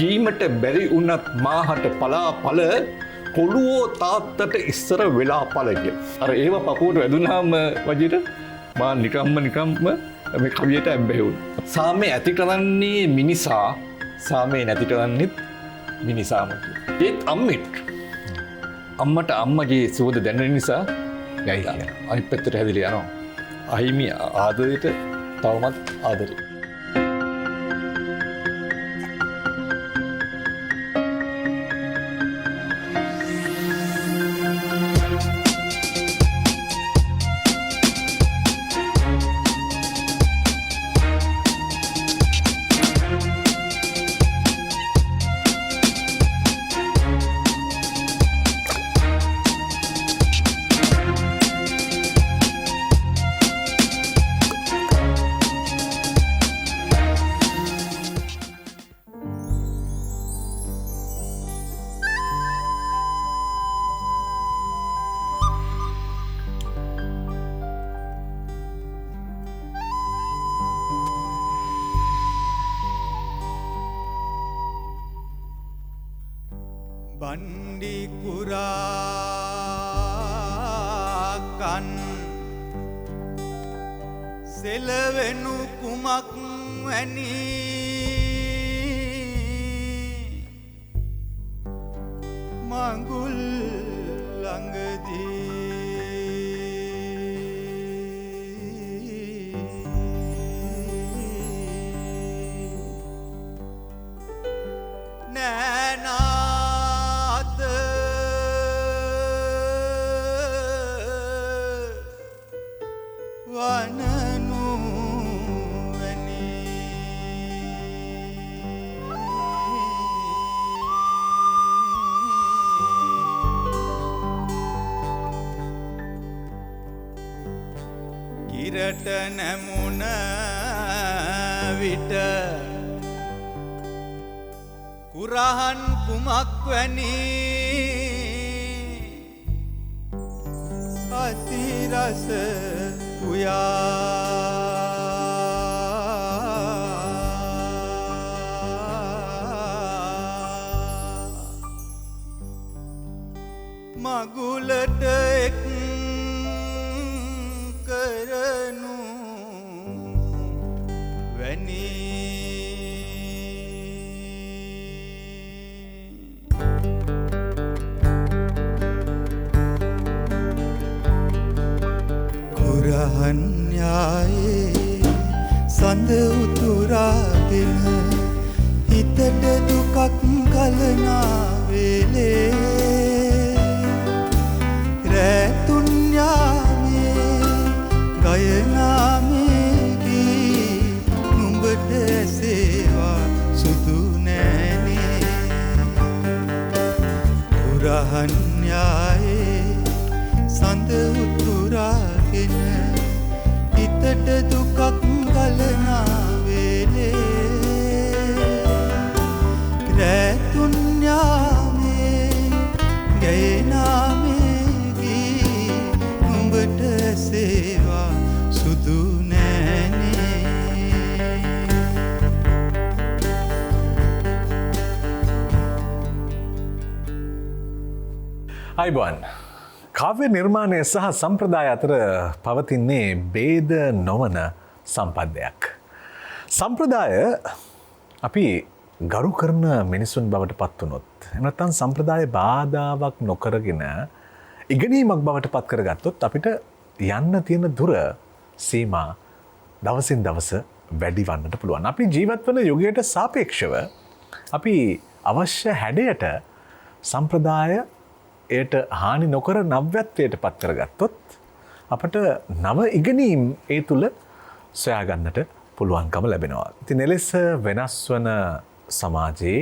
කීමට බැරි වුණත් මාහට පලාපල කොළුවෝ තාත්තට ඉස්සර වෙලා පලග. අර ඒව පපුුවට වැදුනාම වජිට මා නිකම්ම මේ කවියට ඇබ්බැවුන්. සාමය ඇති කරන්නේ මිනිසා සාමය නැති කරන්නෙත් මිනිසාමක. ඒත් අම්මෙට අම්මට අම්මගේ සුවද දැනෙන නිසා යයි අනි පැත්තට හැදිලි යනවා. අහිමි ආදරයට තවමත් ආදරේ. බණ්ඩි කුරාකන් සෙලවෙනු කුමක් වැනි මඟුල් ළඟදී කිරට නැමුණ විට කුරහන් කුමක් වැනි අතිරස උයා මගුලට එක් කරනු වැනි කුරහන් යායේ සඳ උතුරාගෙන හිතට දුකක් කලනා වේලේ රැතුන් යාමේ ගයනාමේකි නුඹට ඇසේවා සුදු නෑනේ කුරහන් යායේ සඳ උතුරාගෙන හිතට දුකක් ගලනා වේලේ රැතුන් යාමේ ගයනාමේකි නුඹට ඇසේවා සුදු නෑනේ අයිබෝන් කාව්‍ය නිර්මාණය සහ සම්ප්‍රදාය අතර පවතින්නේ ભેද නොවන සම්පන්දයක්. සම්ප්‍රදාය අපි ගරු කරන මිනිසුන් බවට පත් වුණොත් එහෙම නැත්නම් සම්ප්‍රදාය බාධාවක් නොකරගෙන ඉගෙනීමක් බවට පත් කරගත්තොත් අපිට යන්න තියෙන දුර සීමා දවසින් දවස වැඩි වන්නට පුළුවන්. අපි ජීවත් වන යුගයට සාපේක්ෂව අපි අවශ්‍ය හැඩයට සම්ප්‍රදායට හානි නොකර නව්‍යත්වයට පත් කරගත්තොත් අපට නව ඉගෙනීම් ඒ තුල සොයාගන්නට පුළුවන්කම ලැබෙනවා. ඉතින් එලෙස වෙනස් වන සමාජයේ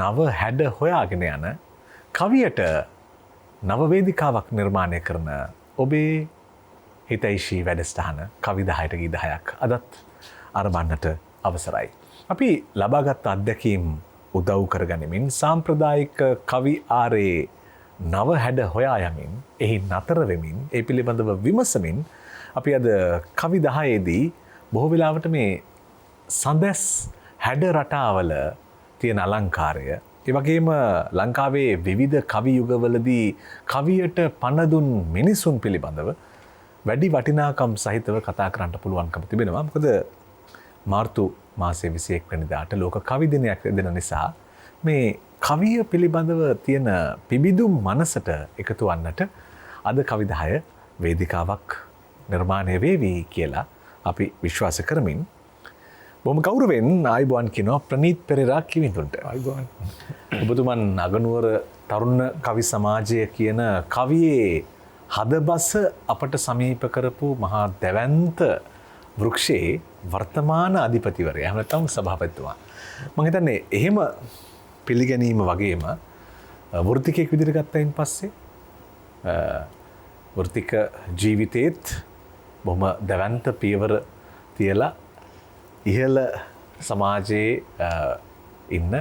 නව හැඩ හොයාගෙන යන කවියට නව වේදිකාවක් නිර්මාණය කරන ඔබේ හිතයිෂී වැඩසටහන කවි 10ට ගී 10ක් අදත් අරඹන්නට අවසරයි. අපි ලබාගත් අත්දැකීම් උදව් කරගනිමින් සාම්ප්‍රදායික කවි ආරේ නව හැඩ හොයා යමින් එහි නතර වෙමින් ඒ පිළිබඳව විමසමින් අපි අද කවි 10ේදී බොහෝ වෙලාවට මේ සඳස් හැඩ රටාවල තියෙන අලංකාරය ඒ වගේම ලංකාවේ විවිධ කවි යුගවලදී කවියට පනදුන් මිනිසුන් පිළිබඳව වැඩි වටිනාකම් සහිතව කතා කරන්න පුළුවන්කම තිබෙනවා. මොකද මාර්තු මාසයේ 21 වෙනිදාට ලෝක කවි දිනයක් දෙන නිසා මේ කවිය පිළිබඳව තියෙන පිබිදුම් මනසට එකතු වන්නට අද කවි 10 වේදිකාවක් නිර්මාණය වේවි කියලා අපි විශ්වාස කරමින් බොහොම ගෞරවයෙන් ආයුබෝවන් කියනවා ප්‍රනීත් පෙරේරා කිවිඳුන්ට. ආයුබෝවන්. ඔබතුමන් අගනුවර තරුණ කවි සමාජය කියන කවියේ හදබස අපට සමීප කරපු මහා දැවැන්ත වෘක්ෂයේ වර්තමාන අධිපතිවරයා එහෙම නැත්නම් සභාපතිතුමා. මම හිතන්නේ එහෙම පිළිගැනීම වගේම වෘත්තිකයෙක් විදිහට ගත්තයින් පස්සේ වෘත්තික ජීවිතේත් බොහොම දැවැන්ත පියවර තියලා ඉහළ සමාජයේ ඉන්න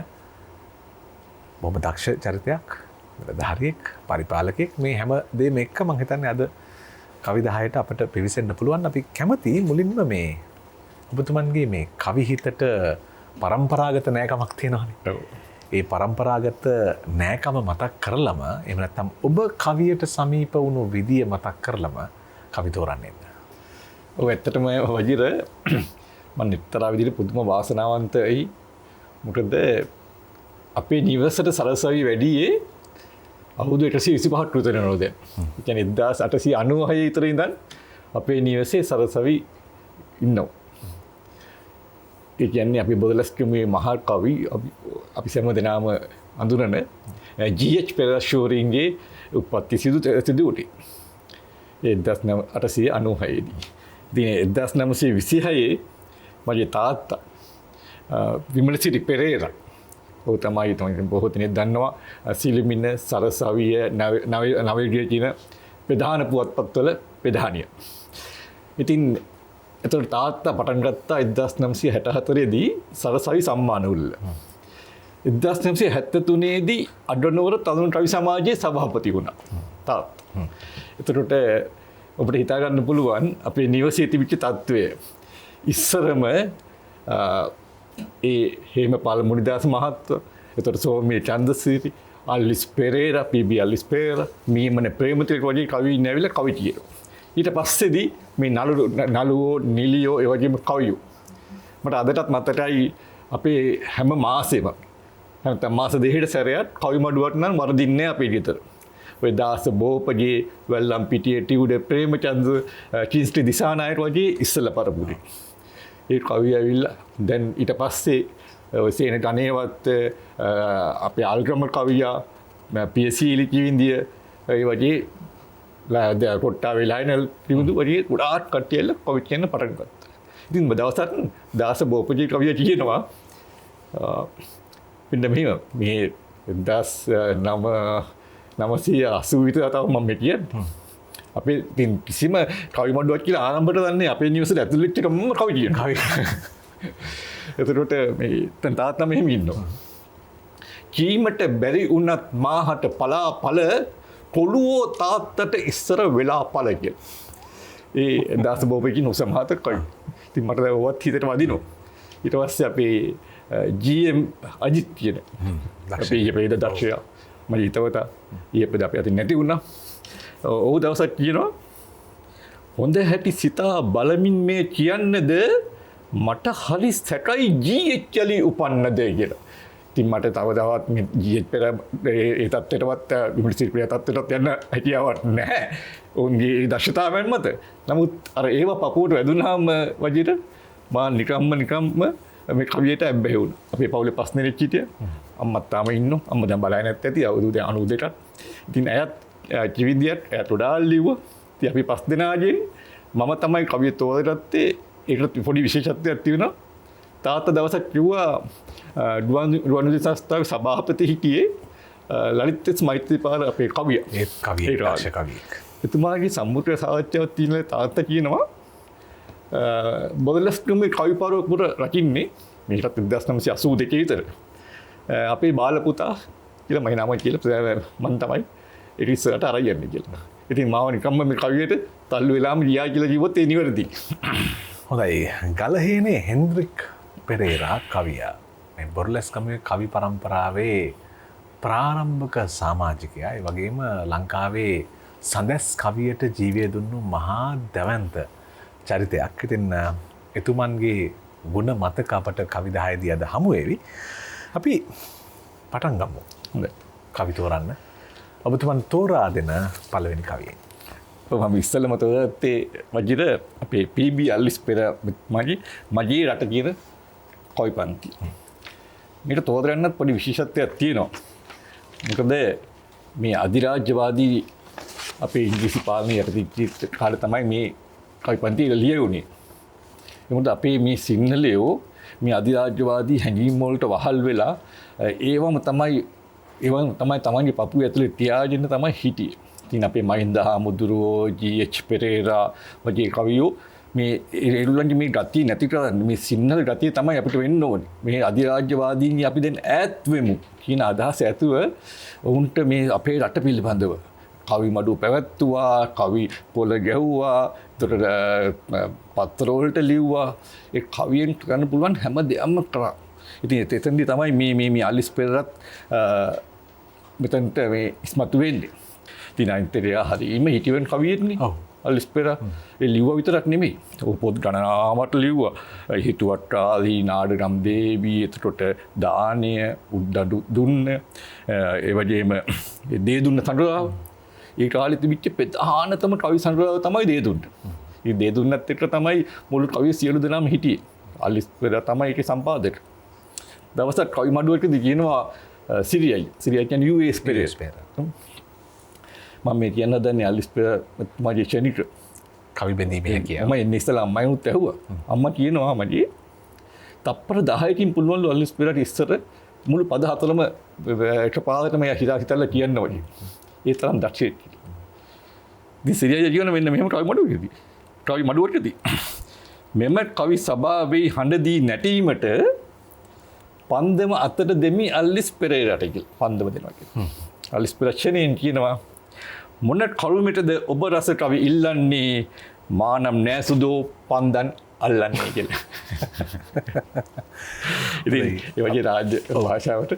බොහොම දක්ෂ චරිතයක් නිලධාරියෙක් පරිපාලකයෙක් මේ හැම දෙයක්ම එක්ක මම හිතන්නේ අද කවි 10ට අපිට පිවිසෙන්න පුළුවන්. අපි කැමති මුලින්ම මේ ඔබතුමන්ගේ මේ කවි හිතට පරම්පරාගත නෑකමක් තියෙනවානේ. ඒ පරම්පරාගත නෑකම මතක් කරලම එහෙම නැත්නම් ඔබ කවියට සමීප වුණු විදිය මතක් කරලම කවි තෝරන්නේ. ඔව් ඇත්තටම වජිර මම නිතරම විදිහට පුදුම වාසනාවන්තයි. මොකද අපේ නිවසට සරසවි වැඩියේ අවුරුදු 125ක් විතර වෙනවා දැන්. ඒ කියන්නේ 1896 විතර ඉඳන් අපේ නිවසේ සරසවි ඉන්නවා. ඒ කියන්නේ අපි බොදලස්කමේ මහා කවි අපි සෑම දෙනාම අඳුරන ජී.එච්. පෙරේරාගේ උප්පත්ති සිදු උටි. 1896 දී. ඉතින් 1926 මගේ තාත්තා විමලසිරි පෙරේරා ඔහු තමයි බොහෝ දෙනෙක් දන්නවා සිලිමින සරසවිය නවයුගයේ කියන ප්‍රධාන පුවත්පත්වල ප්‍රධානිය. ඉතින් එතකොට තාත්තා පටන් ගත්තා 1964 දී සරසවි සම්මාන උල්ල. 1973 දී අඩනෝර තරුණ කවි සමාජයේ සභාපති වුණා තාත්තා. එතකොට ඔබට හිතා ගන්න පුළුවන් අපේ නිවසේ තිබිච්ච තත්ත්වය. ඉස්සරම ඒ හේමපාල මුනිදාස මහත්ව, එතකොට සෝමේ චන්දසිරි, අල්විස් පෙරේරා, පී.බී. අල්විස් පෙරේරා, මීමන ප්‍රේමතිලක වගේ කවියින් ඇවිල්ලා කවි කියනවා. ඊට පස්සේදී මේ නළුවෝ නිලියෝ ඒ වගේම කවියෝ මට අදටත් මතකයි අපේ හැම මාසෙම නැත්නම් මාස දෙකකට සැරයක් කවි මඩුවට නම් වරදින්නේ අපේ ගෙදර. ඔය දාස බෝපගේ වැල්ලම් පිටියේ ටියුඩ ප්‍රේමචන්ද්‍ර කින්ස්ටි දිසානායක වගේ ඉස්සලා පරපුරේ. ඒ කවි ඇවිල්ලා දැන් ඊට පස්සේ ඔය සේන ගණේවත් අපේ අල්ග්‍රම කවියා පියසීලි කිවිඳිය ඒ වගේ කොට්ටා වෙලායිනල් කිවිඳු වගේ ගොඩාක් කට්ටියල කවි කියන්න පටන් ගත්තා. ඉතින් දවසක් දාස බෝපගේ කවිය කියනවා පින්න මෙහෙම මේ 1980 විතර තව මම කියන්නේ. අපේ ඉතින් කිසිම කවි මඩුවක් කියලා ආරම්භයට දන්නේ අපේ නිවසට ඇතුළු වෙච්ච එකම කවි කියනවා. එතකොට මේ දැන් තාත්තා මෙහෙම ඉන්නවා. කීමට බැරි වුණත් මාහට පලා පල කොළුවෝ තාත්තට ඉස්සර වෙලා පල කියලා. ඒ දාස බෝපකින් උසමහත කවි. ඉතින් මට දැන් ඔවත් හිතට වදිනවා. ඊට පස්සේ අපේ ජී.එම්. අජිත් කියන අපේ ඊපේද දක්ෂයා මම හිතවතා ඊපේද අපි අතින් නැති වුණා. ඔහු දවසක් කියනවා හොඳ හැටි සිතා බලමින් මේ කියන්නද මට හරි සැකයි ජී.එච්. යලි උපන්නද කියලා. ඉතින් මට තව තවත් මේ ජී.එච්. පෙර ඒ තත්ත්වයටවත් විමර්ශිත ප්‍රිය තත්ත්වයටත් යන්න හැකියාවක් නැහැ. ඔවුන්ගේ දක්ෂතාවයන් මත. නමුත් අර ඒව පපුවට වැදුනහම වජිර මා නිකම්ම මේ කවියට ඇබ්බැහි වුණා. අපේ පවුලේ 5 දෙනෙක් හිටියා. අම්මත් තාම ඉන්නෝ. අම්මා දැන් බලන්නේ නැත් ඇති. අවුරුදු 92ක්. ඉතින් ඇයත් කිවිදියට ඇයට උඩාල් ලිව්වා. ඉතින් අපි 5 දෙනාගෙන් මම තමයි කවිය තෝරගත්තේ. ඒකට පොඩි විශේෂත්වයක් තියෙනවා. තාත්තා දවසක් කිව්වා රුවන්වැලි සංස්ථාවේ සභාපති හිටියේ ලලිත් මෛත්‍රීපාල අපේ කවිය. ඒ කවිය දක්ෂ කවියෙක්. එතුමාගේ සම්මුඛ සාහිත්‍යයක් තියෙන තාත්තා කියනවා බොදලස්කමේ කවි පරපුර රකින්නේ මේකට 1982 විතර. අපේ බාල පුතා කියලා මගේ නම කියලා මම තමයි ඒක ඉස්සරහට අරන් යන්නේ කියලා. ඉතින් මාව නිකම්ම මේ කවියට තල්ලු වෙලාම ගියා කියලා කිව්වොත් ඒ නිවැරදි. හොඳයි. ගලහේනේ හෙන්ද්‍රික් පෙරේරා කවියා මේ බොරලැස්කමේ කවි පරම්පරාවේ ප්‍රාරම්භක සමාජිකයා ඒ වගේම ලංකාවේ සඳැස් කවියට ජීවය දුන්නු මහා දැවැන්ත චරිතයක්. ඉතින් එතුමන්ගේ ගුණ මතක අපට කවිදායේදී අද හමු වෙවි. අපි පටන් ගමු. හොඳයි. කවි තෝරන්න. ඔබතුමන් තෝරා දෙන පළවෙනි කවියෙන්. මම ඉස්සෙල්ලම තෝරත්තේ වජිර අපේ PB අල්විස් පෙරේරා මගේ රට කියන කවි පන්ති. මේක තෝරන්නත් පොඩි විශේෂත්වයක් තියෙනවා. මොකද මේ අධිරාජ්‍යවාදී අපේ ඉංග්‍රීසි පාලනය යටතේ කාලේ තමයි මේ කවි පන්ති ලියුනේ. මොකද අපේ මේ සිංහලයෝ මේ අධිරාජ්‍යවාදී හැඟීම් වලට වහල් වෙලා ඒවම තමයි තමන්ගේ පපුව ඇතුලේ තියාගෙන තමයි හිටියේ. ඉතින් අපේ මහින්ද හාමුදුරුවෝ GH පෙරේරා වගේ කවියෝ මේ ඒගොල්ලන්ගේ මේ ගතිය නැති කරන්න මේ සිංහල ගතිය තමයි අපිට වෙන්න ඕනේ. මේ අධිරාජ්‍යවාදීන් අපි දැන් ඈත් වෙමු කියන අදහස ඇතුව උන්ට මේ අපේ රට පිළිබඳව කවි මඩු පැවැත්තුවා, කවි පොළ ගැහුවා, පත්‍ර වලට ලිව්වා. ඒ කවියෙන් කරන්න පුළුවන් හැම දෙයක්ම කරා. ඉතින් එතෙන්දී තමයි මේ අලිස් පෙරේරාත් මෙතනට මේ ඉස්මතු වෙන්නේ. ඉතින් අන්තරයා හරිම හිටියවන් කවියෙන්නේ. අලිස් පෙරේරා ඒ ලිව්වා විතරක් නෙමෙයි. ਉਹ පොත් ගණනාවක් ලිව්වා. හිතුවට ආදී නාඩගම් දේවී එතකොට දානය උඩඩු දුන්න ඒ වගේම දේ දුන්න සඳරාව. ඒ කාලේ තිබිච්ච ප්‍රධානතම කවි සඳරාව තමයි දේ දුන්න. ඒ දේ දුන්නත් එක්ක තමයි මුළු කවිය සියලු දෙනාම හිටියේ. අලිස් පෙරේරා තමයි ඒකේ සම්පාදක. දවසක් කවි මඩුවකදී කියනවා සිරියයි කියන්නේ US පෙරේරා. මම මේ කියන්න දන්නේ අලිස් පෙරේරා මගේ ක්ෂණික කවි බැඳීමේ කියලා. මම එන්නේ ඉස්සලා අම්මයිනුත් ඇහුවා. අම්මා කියනවා මගේ තප්පර 10කින් පුළුවන්ලු අලිස් පෙරේරාට ඉස්සර මුළු පද හතරම එකපාරටම හිතලා කියන්න වගේ. ඒ තරම් දක්ෂයෙක්. ඉතින් සිරියයි කියන මෙන්න මෙහෙම කවි මඩුවකදී මෙම කවි සභාවේ හඬදී නැටීමට පන්දම අතට දෙමි අල්ලිස් පෙරේරාට කියලා. පන්දම දෙනවා කියලා. අල්ලිස් පෙරේරා කියනවා මොන කරුමෙටද ඔබ රස කවි ඉල්ලන්නේ මානම් නෑසුදෝ පන්දන් අල්ලන්නේ කියලා. ඉතින් ඒ වගේ රාජ්‍ය භාෂාවට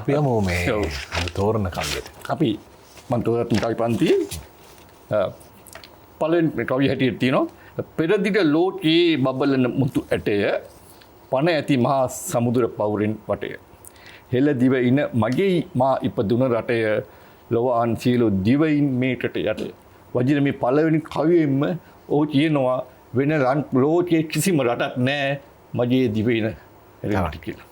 අපි යමු මේ තෝරන කවියට. අපි මම තෝරන කවි පන්තියේ පළවෙනි කවිය හැටියට තියෙනවා පෙරදිග ලෝකයේ බබලන මුතු ඇටය පණ ඇති මහා සමුදුර පවුරින් වටය. හෙළ දිවයින මගේ මා ඉපදුන රටය ලොවාන් සියලු දිවයින් මේකට යටය. වජිර මේ පළවෙනි කවියෙන්ම ඔහු කියනවා වෙන ලෝකයේ කිසිම රටක් නැහැ මගේ දිවයින රට කියලා.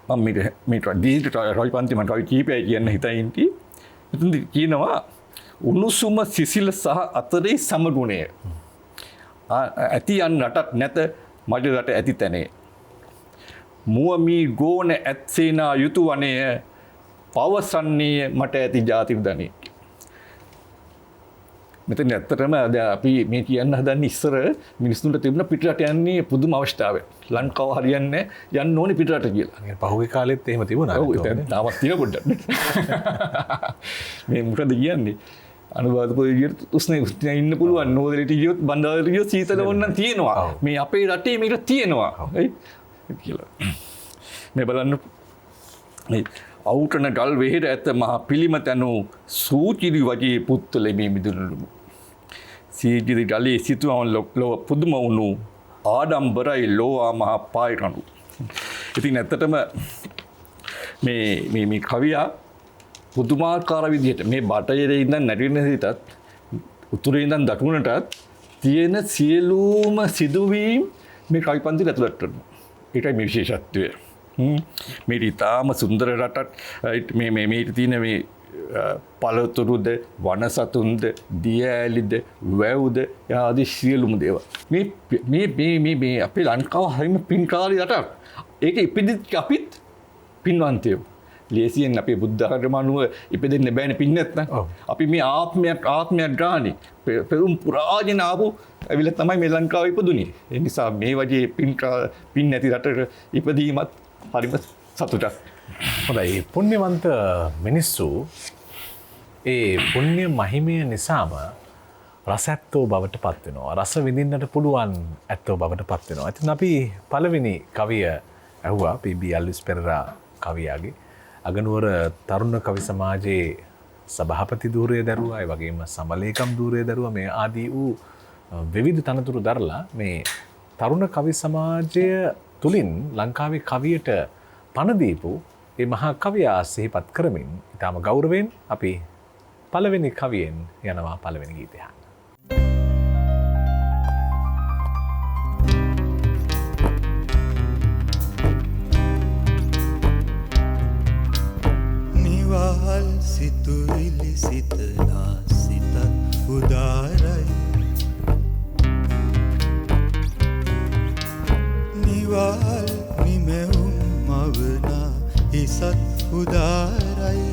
මම මේක දීර්ඝ කවි පන්ති මම කවි කීපයක් කියන්න හිතයින්ටි. එතෙන්ද කියනවා උණුසුම සිසිල සහ අතරේ සමගුණය. ඇති යන් රටක් නැත මගේ රට ඇති තැනේ. මුවමී ගෝන ඇත්සේනා යුතු වනය පවසන්නේ මට ඇති ජාතික ධනෙ. මෙතන ඇත්තටම අපි මේ කියන්න හදන්නේ ඉස්සර මිනිස්සුන්ට තිබුණ පිටරට යන්නේ පුදුම අවස්ථාවක්. ලංකාව හරියන්නේ යන්න ඕනේ පිටරට කියලා. පහුගිය කාලෙත් එහෙම තිබුණා. ඔව් ඒක තාමත් තියෙන පොඩ්ඩක්. මේ මොකද කියන්නේ? අනුරාධපුර ගියොත් උස්නේ ඉන්න පුළුවන්. නෝදෙලට ගියොත් බණ්ඩාරට ගියොත් සීතල වොන්නම් තියෙනවා. මේ අපේ රටේ මේක තියෙනවා. කියලා. මේ බලන්න මේ අවුටන ගල් වෙහෙර ඇත මහ පිළිම තනු සූචිරි වගේ පුත්තලෙ මේ මිදුණු. සීජිරි ගලේ සිතුවම ලොව පුදුම වුණු ආඩම්බරයි ලෝවා මහ පායකණු. ඉතින් ඇත්තටම මේ කවියා පුදුමාකාර විදිහට මේ බටහිරේ ඉඳන් නැටින හිතත් උතුරේ ඉඳන් දකුණටත් තියෙන සියලුම සිදුවීම් මේ කවි පන්තියට ඇතුළත් කරනවා. ඒකයි මේ විශේෂත්වය. මේ ඉතාම සුන්දර රටක් මේ තියෙන මේ පළතුරුද වනසතුන්ද දිය ඇලිද වැව්ද ආදී සියලුම දේවල්. මේ අපේ ලංකාව හරිම පින්කාරී රටක්. ඒක ඉපදිච්ච අපිත් පින්වන්තයෝ. ලේසියෙන් අපේ බුද්ධ ධර්ම අනුව ඉපදෙන්න බෑනේ පින් නැත්නම්. අපි මේ ආත්මයක් ගානේ පෙරුම් පුරාගෙන ආපු ඇවිල්ලා තමයි මේ ලංකාව ඉපදුනේ. ඒ නිසා මේ වගේ පින් නැති රටක ඉපදීමත් හරිම සතුටක්. හොඳයි. පුණ්‍යවන්ත මිනිස්සු ඒ පුණ්‍ය මහිමය නිසාම රස ඇත්තෝ බවට පත් වෙනවා. රස විඳින්නට පුළුවන් ඇත්තෝ බවට පත් වෙනවා. ඉතින් අපි පළවෙනි කවිය ඇහුවා පී.බී. ඇල්විස් පෙරේරා කවියාගේ. අගනුවර තරුණ කවි සමාජයේ සභාපති ධූරය දරුවා, ඒ වගේම සමලේකම් ධූරය දරුවා, මේ ආදී වූ විවිධ තනතුරු දරලා මේ තරුණ කවි සමාජය තුලින් ලංකාවේ කවියට පණ දීපු මේ මහා කවියා සිහිපත් කරමින් ඊටම ගෞරවයෙන් අපි පළවෙනි කවියෙන් යනවා පළවෙනි ගීතය. නිවහල් සිතුවිලි සිතලා සිතත් උදාරයි. නිවහල් නිමෙවුම් මවනා හිසත් උදාරයි.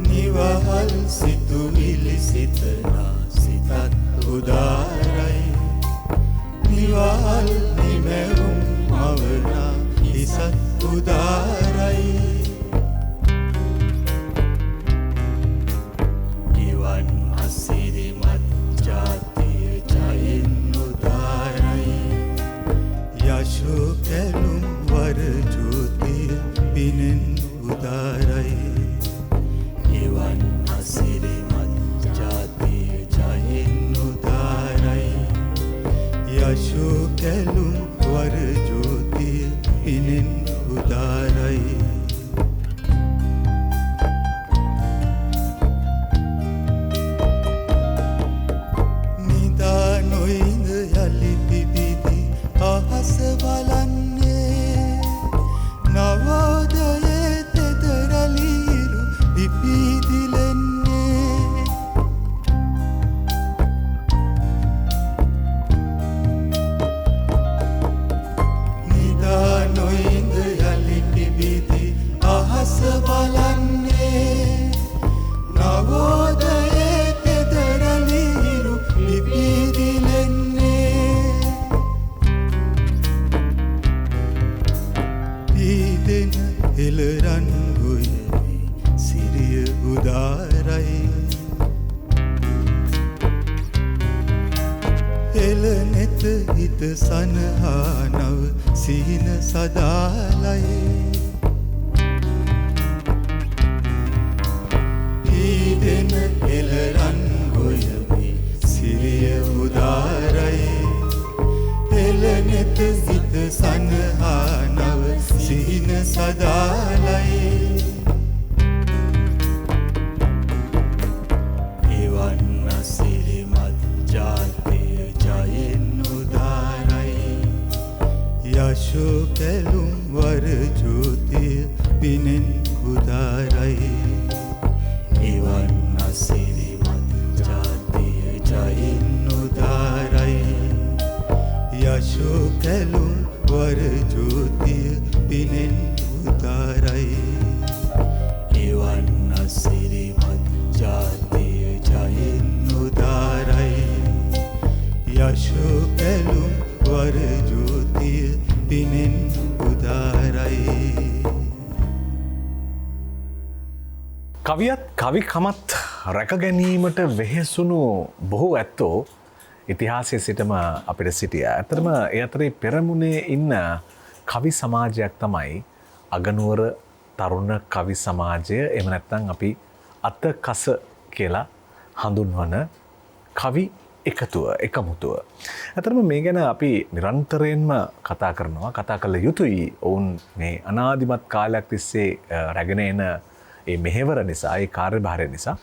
නිවහල් සිතුවිලි සිතලා සිතත් උදාරයි. නිවහල් නිමෙවුම් මවනා හිසත් උදාරයි. නිවන් අසිරිමත් ජාතිය ජයෙන් උදාරයි. යශෝ කැලුම් වර ජෝතිය පිනෙන් උදාරයි. නිවන් අසිරිමත් ජාතිය ජයෙන් උදාරයි. යශෝ කැලුම් වර ජෝතිය පිනෙන් උදාරයි. නිදා නොඉඳ යලි පිබිදි අහස බලන්නේ. නවෝදයේ තෙතරලිරු පිපිදිලෙන්නේ. නිදා නොඉඳ යලි පිබිදි අහස බලන්නේ. නවෝදයේ තෙතරලිරු පිපිදිලෙන්නේ. පීදෙන එළරන් ගොයමි සිරිය උදාරයි. එළනෙත හිත සනහා නව සිහින සදාලයි. පීදෙන එළරන් ගොයමි සිරිය උදාරයි. එළනෙත හිත සනහා නව සිහින සදාලයි. එවන් අසිරිමත් ජාතිය ජයෙන් උදාරයි. යශෝ කැලුම් වර ජෝතිය පිනෙන් උදාරයි. එවන් අසිරිමත් ජාතිය ජයෙන් උදාරයි. යශෝ කැලුම් වර ජෝතිය පිනෙන් උදාරයි. එවන් අසිරිමත් ජාතිය ජයෙන් උදාරයි. යශෝ කැලුම් වර ජෝතිය පිනෙන් උදාරයි. කවියත් කවිකමත් රැක ගැනීමට වෙහෙසුණු බොහෝ ඇත්තෝ ඉතිහාසයේ සිටම අපිට සිටියා. ඇත්තටම ඒ අතරේ පෙරමුණේ ඉන්න කවි සමාජයක් තමයි අගනුවර තරුණ කවි සමාජය. එහෙම නැත්නම් අපි අතකස කියලා හඳුන්වන කවි එකතුව, එකමුතුව. ඇත්තටම මේ ගැන අපි නිරන්තරයෙන්ම කතා කරනවා. කතා කළ යුතුයි. ඔවුන් මේ අනාදිමත් කාලයක් තිස්සේ රැගෙන එන ඒ මෙහෙවර නිසා, ඒ කාර්යභාරය නිසා.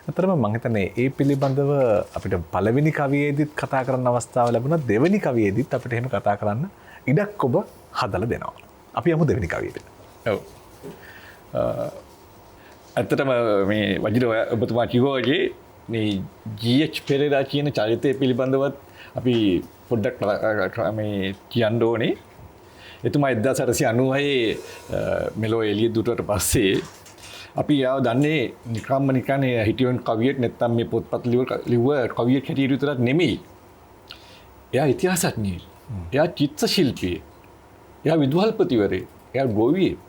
ඇත්තටම මම හිතන්නේ ඒ පිළිබඳව අපිට පළවෙනි කවියේදීත් කතා කරන්න අවස්ථාව ලැබුණා. දෙවෙනි කවියේදීත් අපිට එහෙම කතා කරන්න ඉඩක් ඔබ හදලා දෙනවා. අපි යමු දෙවෙනි කවියට. ඔව්. ඇත්තටම මේ වජිර ඔබතුමා කිව්වා වගේ මේ ජී.එච්. පෙරේරා කියන චරිතය පිළිබඳවත් අපි පොඩ්ඩක් මේ කියන්න ඕනේ. එතුමා 1896 මෙලෝ එළිය දුටුවට පස්සේ අපි යාව දන්නේ නිකම්ම නිකන් හිටියන් කවියෙක් නැත්තම් මේ පොත්පත් ලිව්ව කවියෙක් හැටියට විතරක් නෙමෙයි. එයා ඉතිහාසඥයෙක්. එයා චිත්‍ර ශිල්පියෙක්. එයා විදුහල්පතිවරයෙක්. එයා ගෝවියෙක්.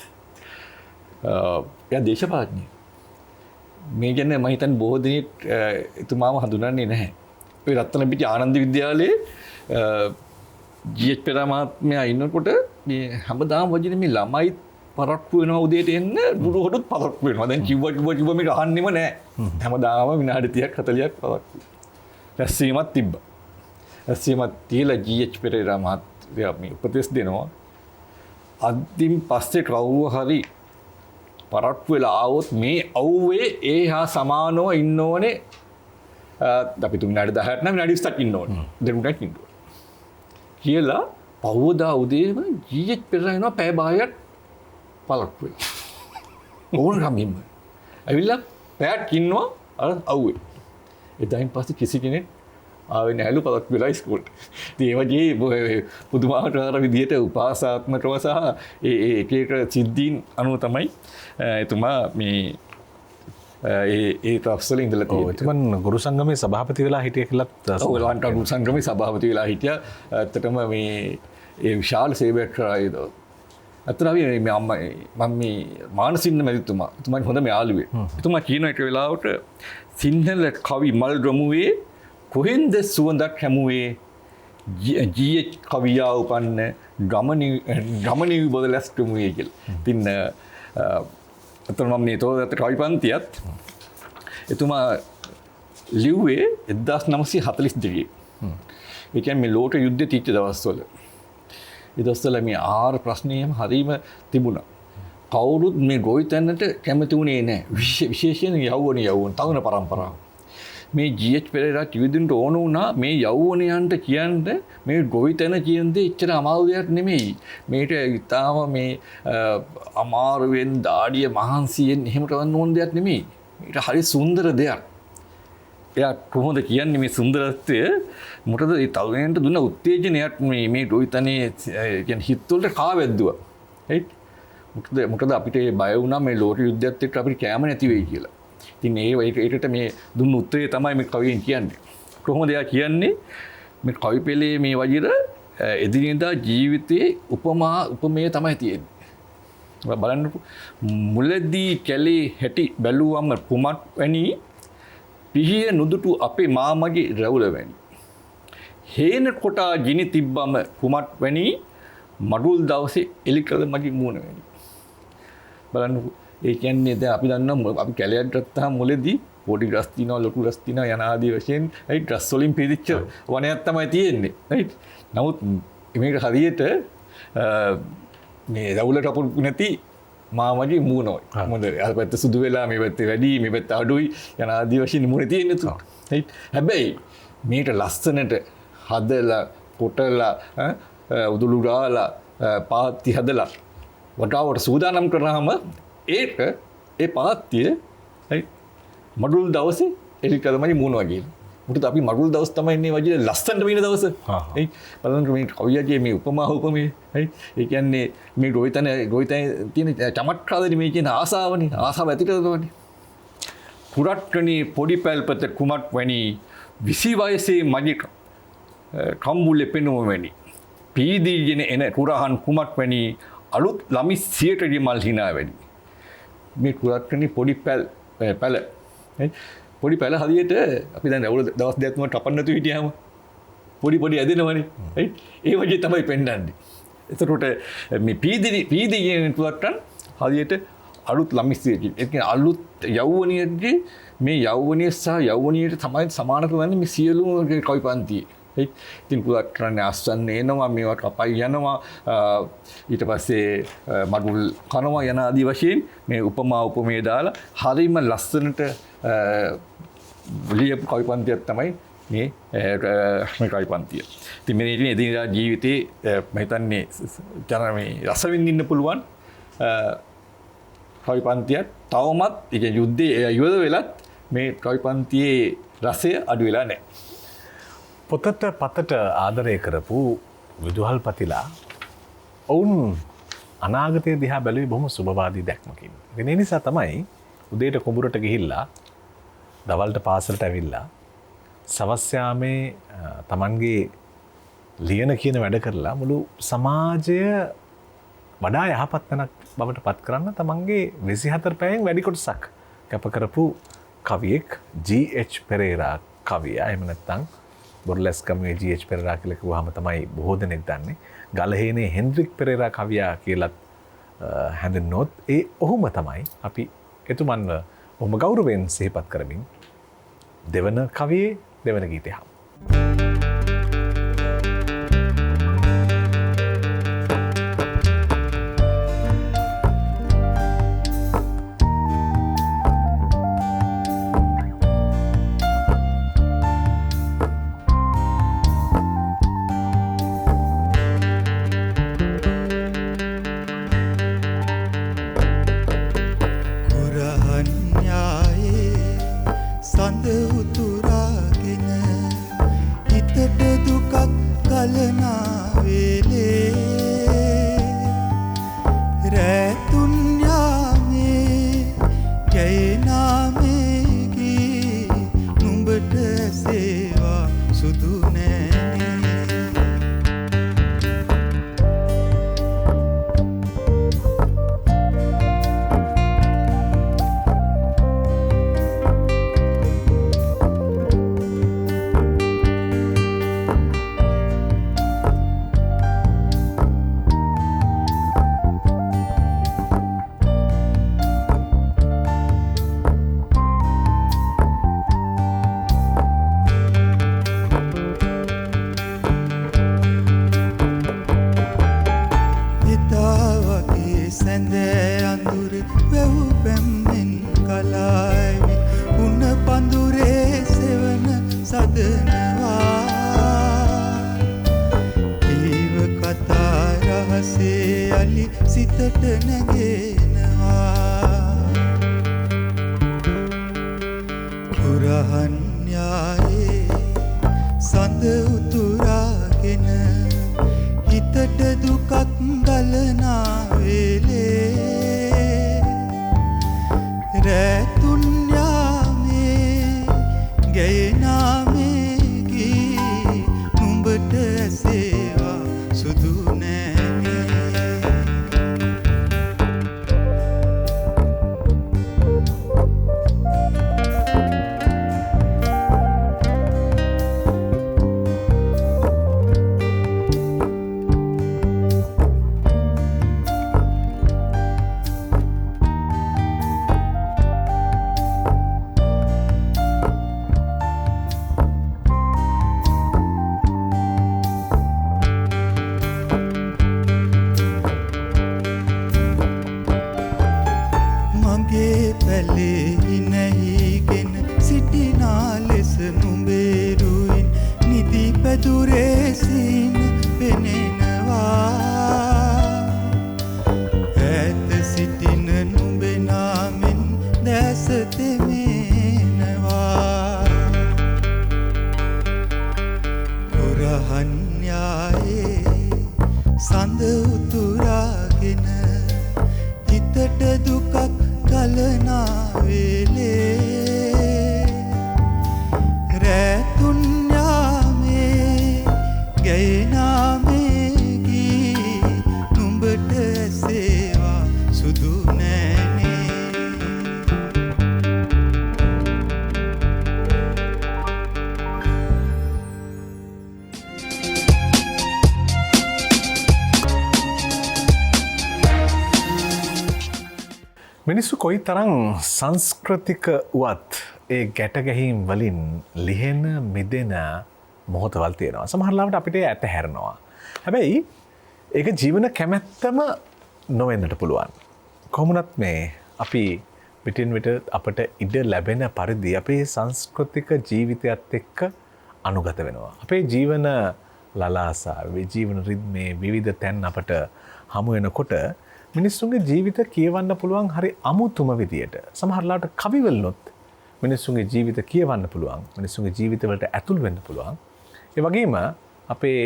එයා දේශපාලඥයෙක්. මේ ගැන මම හිතන්නේ බොහෝ දෙනෙක් එතුමාව හඳුනන්නේ නැහැ. ඔය රත්නපිටිය ආනන්ද විද්‍යාලයේ ජී.එච්. පෙරේරා මහත්මයා ඉන්නකොට මේ හැමදාම වජින මේ ළමයි පරක්කු වෙනවා උදේට එන්න ගුරුවරුත් පරක්කු වෙනවා. දැන් කිව්ව මේක අහන්නෙම නැහැ. හැමදාම විනාඩි 30ක් 40ක් පරක්කු. රැස්වීමක් තිබ්බා. රැස්වීමක් තියලා ජී.එච්. පෙරේරා මහත්මයා මේ උපදෙස් දෙනවා. අන්තිම පස්සේ කවුරු හරි පරක්කු වෙලා ආවොත් මේ අවුවේ ඒ හා සමානව ඉන්න ඕනේ. අපි තුන් විනාඩි 10ක් නම් විනාඩි 20ක් ඉන්න ඕනේ. දෙන්නෙක් ඉන්න ඕනේ. කියලා පහවදා උදේම ජී.එච්. පෙරේරා එනවා පැය භාගයක් පරක්කු වෙලා. ඕන රමින්ම. ඇවිල්ලා පැයක් ඉන්නවා අර අවුවේ. එදායින් පස්සේ කිසි කෙනෙක් ආවේ නැහැලු පරක්කු වෙලා ඉස්කෝලේට. ඉතින් ඒ වගේ පුදුමාකාර විදියට උපාසාත්මකව සහ ඒ එක එක සිද්ධීන් අනුව තමයි එතුමා මේ ඒ තාක්ෂල ඉඳලා තියෙන්නේ. එතුමන් ගුරු සංගමේ සභාපති වෙලා හිටිය කියලාත් ඔව් ලංකා ගුරු සංගමේ සභාපති වෙලා හිටියා. ඇත්තටම මේ ඒ විශාල සේවයක් කරා ඒ දවස්. අතන අපි මම මේ මානසින්න මැතිතුමා එතුමාගේ හොඳම යාළුවෙක්. එතුමා කියන එක වෙලාවට සිංහල කවි මල් රමුවේ කොහෙන්ද සුවඳක් හැමුවේ ජී.එච්. කවියා උපන්න ගමනි බදලස්ටමුවේ කියලා. ඉතින් අතන මම මේ තෝරගත්ත කවි පන්තියත් එතුමා ලිව්වේ 1942. ඒ කියන්නේ මේ ලෝක යුද්ධය තිච්ච දවස්වල. ඒ දවස්වල මේ ආහාර ප්‍රශ්නයම හරීම තිබුණා. කවුරුත් මේ ගොවිතැනට කැමති වුණේ නැහැ. විශේෂයෙන් යෞවන තරුණ පරම්පරාව. මේ ජී.එච්. පෙරේරා ටිවිදින්ට ඕන වුණා මේ යෞවනයන්ට කියන්න මේ ගොවිතැන කියන දේ එච්චර අමාරු දෙයක් නෙමෙයි. මේට ඉතාම මේ අමාරුවෙන් දාඩිය මහන්සියෙන් එහෙම කරන්න ඕන දෙයක් නෙමෙයි. මේට හරි සුන්දර දෙයක්. එයා කොහොමද කියන්නේ මේ සුන්දරත්වය? මොකද ඒ තරුණයන්ට දුන්න උත්තේජනයක් මේ ගොවිතැනේ කියන්නේ හිතවලට කාවැද්දුවා. right? මොකද අපිට බය වුණා මේ ලෝක යුද්ධයත් එක්ක අපිට කැම නැති වෙයි කියලා. ඉතින් ඒකට මේ දුන්න උත්තරේ තමයි මේ කවියෙන් කියන්නේ. කොහොමද එයා කියන්නේ? මේ කවි පෙළේ මේ වජිර එදිනෙදා ජීවිතයේ උපමේය තමයි තියෙන්නේ. බලන්නකො මුලදී කැලේ හැටි බැලුවම කුමක් වැනි පිහිය නුදුටු අපේ මාමගේ රැවුල වැනි. හේන කොටා ගිනි තිබ්බම කුමක් වැනි මඩුල් දවසේ එලිකල මගේ මූණ වැනි. බලන්නකො ඒ කියන්නේ දැන් අපි දන්නවා අපි කැලයක් ගත්තාම මුලදී පොඩි ගස් තියනවා ලොකු ගස් තියනවා යන ආදී වශයෙන් ඒ ගස් වලින් පිරිච්ච වනයක් තමයි තියෙන්නේ. right? නමුත් මේක හරියට මේ රැවුලට අපු නැති මාමගේ මූණයි. මොකද අර පැත්ත සුදු වෙලා මේ පැත්ත වැඩි මේ පැත්ත අඩුයි යන ආදී වශයෙන් මූණ තියෙන්නේ තු. right? හැබැයි මේක ලස්සනට හදලා කොටලා උදුළු ගාලා පාත්ති හදලා වටාවට සූදානම් කරාම ඒ පාත්තිය මඩුල් දවසේ එලිකලමයි මූණ වගේ. මොකද අපි මඩුල් දවස් තමයි ඉන්නේ වගේ ලස්සනට වෙන දවස. බලන්න මේ කවියගේ මේ උපමේ ඒ කියන්නේ මේ ගොවිතැන තියෙන චමත්කාරදී මේ කියන ආසාවනේ ආසාව ඇති කරගන්නේ. පුරට්ටනේ පොඩි පැල්පත කුමක් වැනි 20 වයසේ මගේ කම්බුලේ පෙනුම වැනි පීදීගෙන එන කුරහන් කුමක් වැනි අලුත් ළමි 100ට මල් හිනා වැනි. මේ කුරට්ටනේ පොඩි පැල පොඩි පැල හරියට අපි දැන් රැවුල දවස් දෙකක් තුනක් කපන්න නැතුව හිටියාම පොඩි ඇදෙනවනේ. ඒ වගේ තමයි පෙන්වන්නේ. එතකොට මේ පීදී කුරට්ටන් හරියට අලුත් ළමි 100කින්. ඒ කියන්නේ අලුත් යෞවනියගේ මේ යෞවනිය සහ යෞවනියට තමයි සමාන කරන්නේ මේ සියලුම කවි පන්තියේ. ඉතින් කුරට්ටන් අස්සන්න එනවා මේවා කපයි යනවා ඊට පස්සේ මඩුල් කනවා යන ආදී වශයෙන් මේ උපමේ දාලා හරිම ලස්සනට ලියපු කවි පන්තියක් තමයි මේ කවි පන්තිය. ඉතින් මේ එදිනෙදා ජීවිතේ මම හිතන්නේ මේ රස විඳින්න පුළුවන් කවි පන්තියක් තවමත් ඒ යුද්ධයේ යුද වෙලත් මේ කවි පන්තියේ රසය අඩු වෙලා නැහැ. පොතට පතට ආදරය කරපු විදුහල්පතිලා ඔවුන් අනාගතය දිහා බැලුවේ බොහොම සුබවාදී දැක්මකින්. ඒ නිසා තමයි උදේට කුඹුරට ගිහිල්ලා දවල්ට පාසලට ඇවිල්ලා සවස් යාමේ Tamanගේ ලියන කියන වැඩ කරලා මුළු සමාජය වඩා යහපත් තැනක් බවට පත් කරන්න Tamanගේ 24 පැයෙන් වැඩි කොටසක් කැප කරපු කවියෙක් G.H. පෙරේරා කවියා. එහෙම නැත්නම් බොරලැස්කමුවේ G.H. පෙරේරා කියලා කිව්වහම තමයි බොහෝ දෙනෙක් දන්නේ. ගලහේනේ හෙන්ද්‍රික් පෙරේරා කවියා කියලත් හැඳින්වුවොත් ඒ ඔහුම තමයි. අපි එතුමන්ව ඔහුම ගෞරවයෙන් සිහිපත් කරමින් දෙවන කවියේ දෙවන ගීතය හමු. මිනිස්සු කොයි තරම් සංස්කෘතික වුවත් ඒ ගැටගැහීම් වලින් ලිහෙන මිදෙන මොහොතවල් තියෙනවා. සමහරවිට අපිට ඇත හැරෙනවා. හැබැයි ඒක ජීවන කැමැත්තම නොවෙන්නට පුළුවන්. කොහොමුණත් මේ අපි පිටින් විට අපට ඉඩ ලැබෙන පරිදි අපේ සංස්කෘතික ජීවිතයත් එක්ක අනුගත වෙනවා. අපේ ජීවන ලලාසාවේ ජීවන රිද්මේ විවිධ තැන් අපට හමු වෙනකොට මිනිස්සුන්ගේ ජීවිත කියවන්න පුළුවන් හරි අමුතුම විදියට. සමහරලාට කවිවලුත් මිනිස්සුන්ගේ ජීවිත කියවන්න පුළුවන්. මිනිස්සුන්ගේ ජීවිතවලට ඇතුල් වෙන්න පුළුවන්. ඒ වගේම අපේ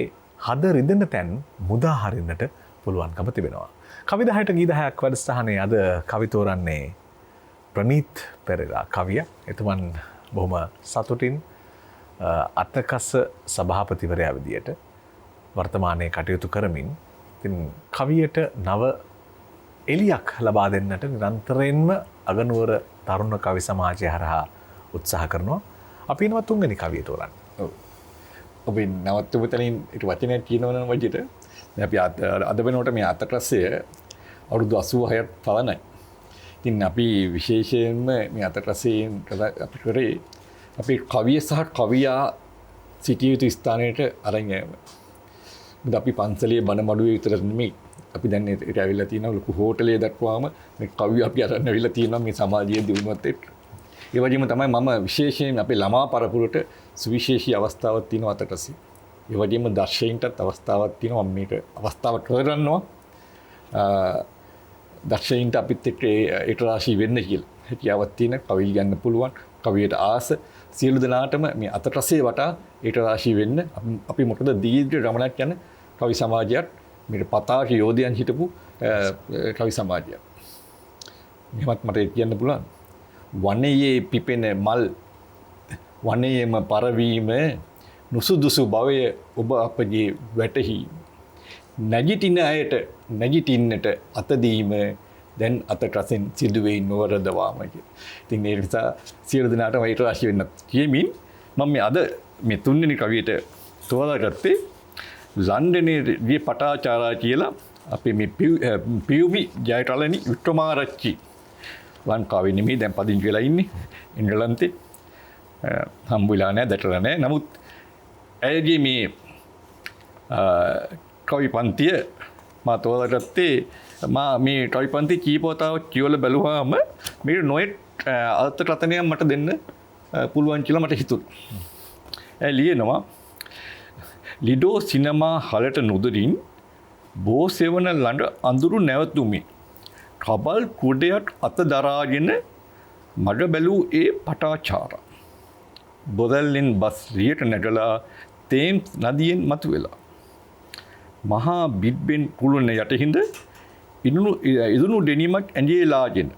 හද රිදෙන තැන් මුදා හරින්නට පුළුවන්කම තිබෙනවා. කවි 10ට ගී 10ක් වැඩසටහනේ අද කවි තෝරන්නේ ප්‍රනීත් පෙරේරා කවිය. එතුමන් බොහොම සතුටින් අතකස සභාපතිවරයා විදියට වර්තමානයේ කටයුතු කරමින් ඉතින් කවියට නව එලියක් ලබා දෙන්නට නිරන්තරයෙන්ම අගනුවර තරුණ කවි සමාජය හරහා උත්සාහ කරනවා. අපි එනවා තුන්වෙනි කවිය තෝරන්න. ඔව්. ඔබ නවත්තපු තැනින් ඊට වචනයක් කියනවනම් වජිට අපි අද වෙනකොට මේ අතටස්සේ අවුරුදු 86ක් පවනයි. ඉතින් අපි විශේෂයෙන්ම මේ අතටස්සයෙන් අපි කරේ අපි කවිය සහ කවියා සිටිය යුතු ස්ථානයට අරන් යෑම. මොකද අපි පන්සලේ බණ මඩුවේ විතර නෙමෙයි. අපි දැන් ඒකට ඇවිල්ලා තියෙනවා ලොකු හෝටලේ දක්වාම මේ කවිය අපි අරන් ඇවිල්ලා තියෙනවා මේ සමාජයේ දියුණුවත් එක්ක. ඒ වගේම තමයි මම විශේෂයෙන් අපේ ළමා පරපුරට සුවිශේෂී අවස්ථාවක් තියෙනවා අතටස්සේ. ඒ වගේම දර්ශකයන්ටත් අවස්ථාවක් තියෙනවා මම මේක අවස්ථාවක් කරගන්නවා. දර්ශකයන්ට අපිත් එක්ක ඒට රාශී වෙන්න කියලා. හැකියාවක් තියෙන කවිල් ගන්න පුළුවන් කවියට ආස සියලු දෙනාටම මේ අතටස්සේ වටා ඒට රාශී වෙන්න අපි මොකද දීර්ඝ ගමනක් යන කවි සමාජයක් මේක පතාක යෝධයන් හිටපු කවි සමාජයක්. මෙහෙමත් මට කියන්න පුළුවන්. වනයේ පිපෙන මල් වනයේම පරවීම නුසුදුසු භවය ඔබ අපගේ වැටහි නැගිටින අයට නැගිටින්නට අතදීම දැන් අතටසෙන් සිදුවෙයි නොවරදවාම කිය. ඉතින් ඒ නිසා සියලු දෙනාටම ඊට රාශී වෙන්න කියමින් මම මේ අද මේ තුන්වෙනි කවියට තෝරාගත්තේ ලන්ඩනයේ පටාචාරා කියලා අපේ මේ පියුමි ජයටලනි වික්‍රමාරච්චි ලංකාවේ නෙමෙයි දැන් පදිංචි වෙලා ඉන්නේ එංගලන්තේ හම්බුලා නැහැ දැකලා නැහැ. නමුත් ඇයගේ මේ කවි පන්තිය මා තෝරාගත්තේ මා මේ කවි පන්ති කීපවතාවක් කියවලා බැලුවාම මේ නොයෙක් අර්ථකථනයක් මට දෙන්න පුළුවන් කියලා මට හිතුණා. ඇය ලියනවා ලිඩෝ සිනමා හලට නුදුරින් බෝ සෙවන ළඟ අඳුරු නැවතුමි. කබල් කුඩයක් අත දරාගෙන මඩ බැලූ ඒ පටාචාරා. බොදල්ලෙන් බස් රියට නැගලා තේම්ස් නදියෙන් මතුවෙලා. මහා බිඩ්බෙන් කුළුණ යටහිඳ ඉදුණු ඩෙනීමක් ඇඟේ ලාගෙන.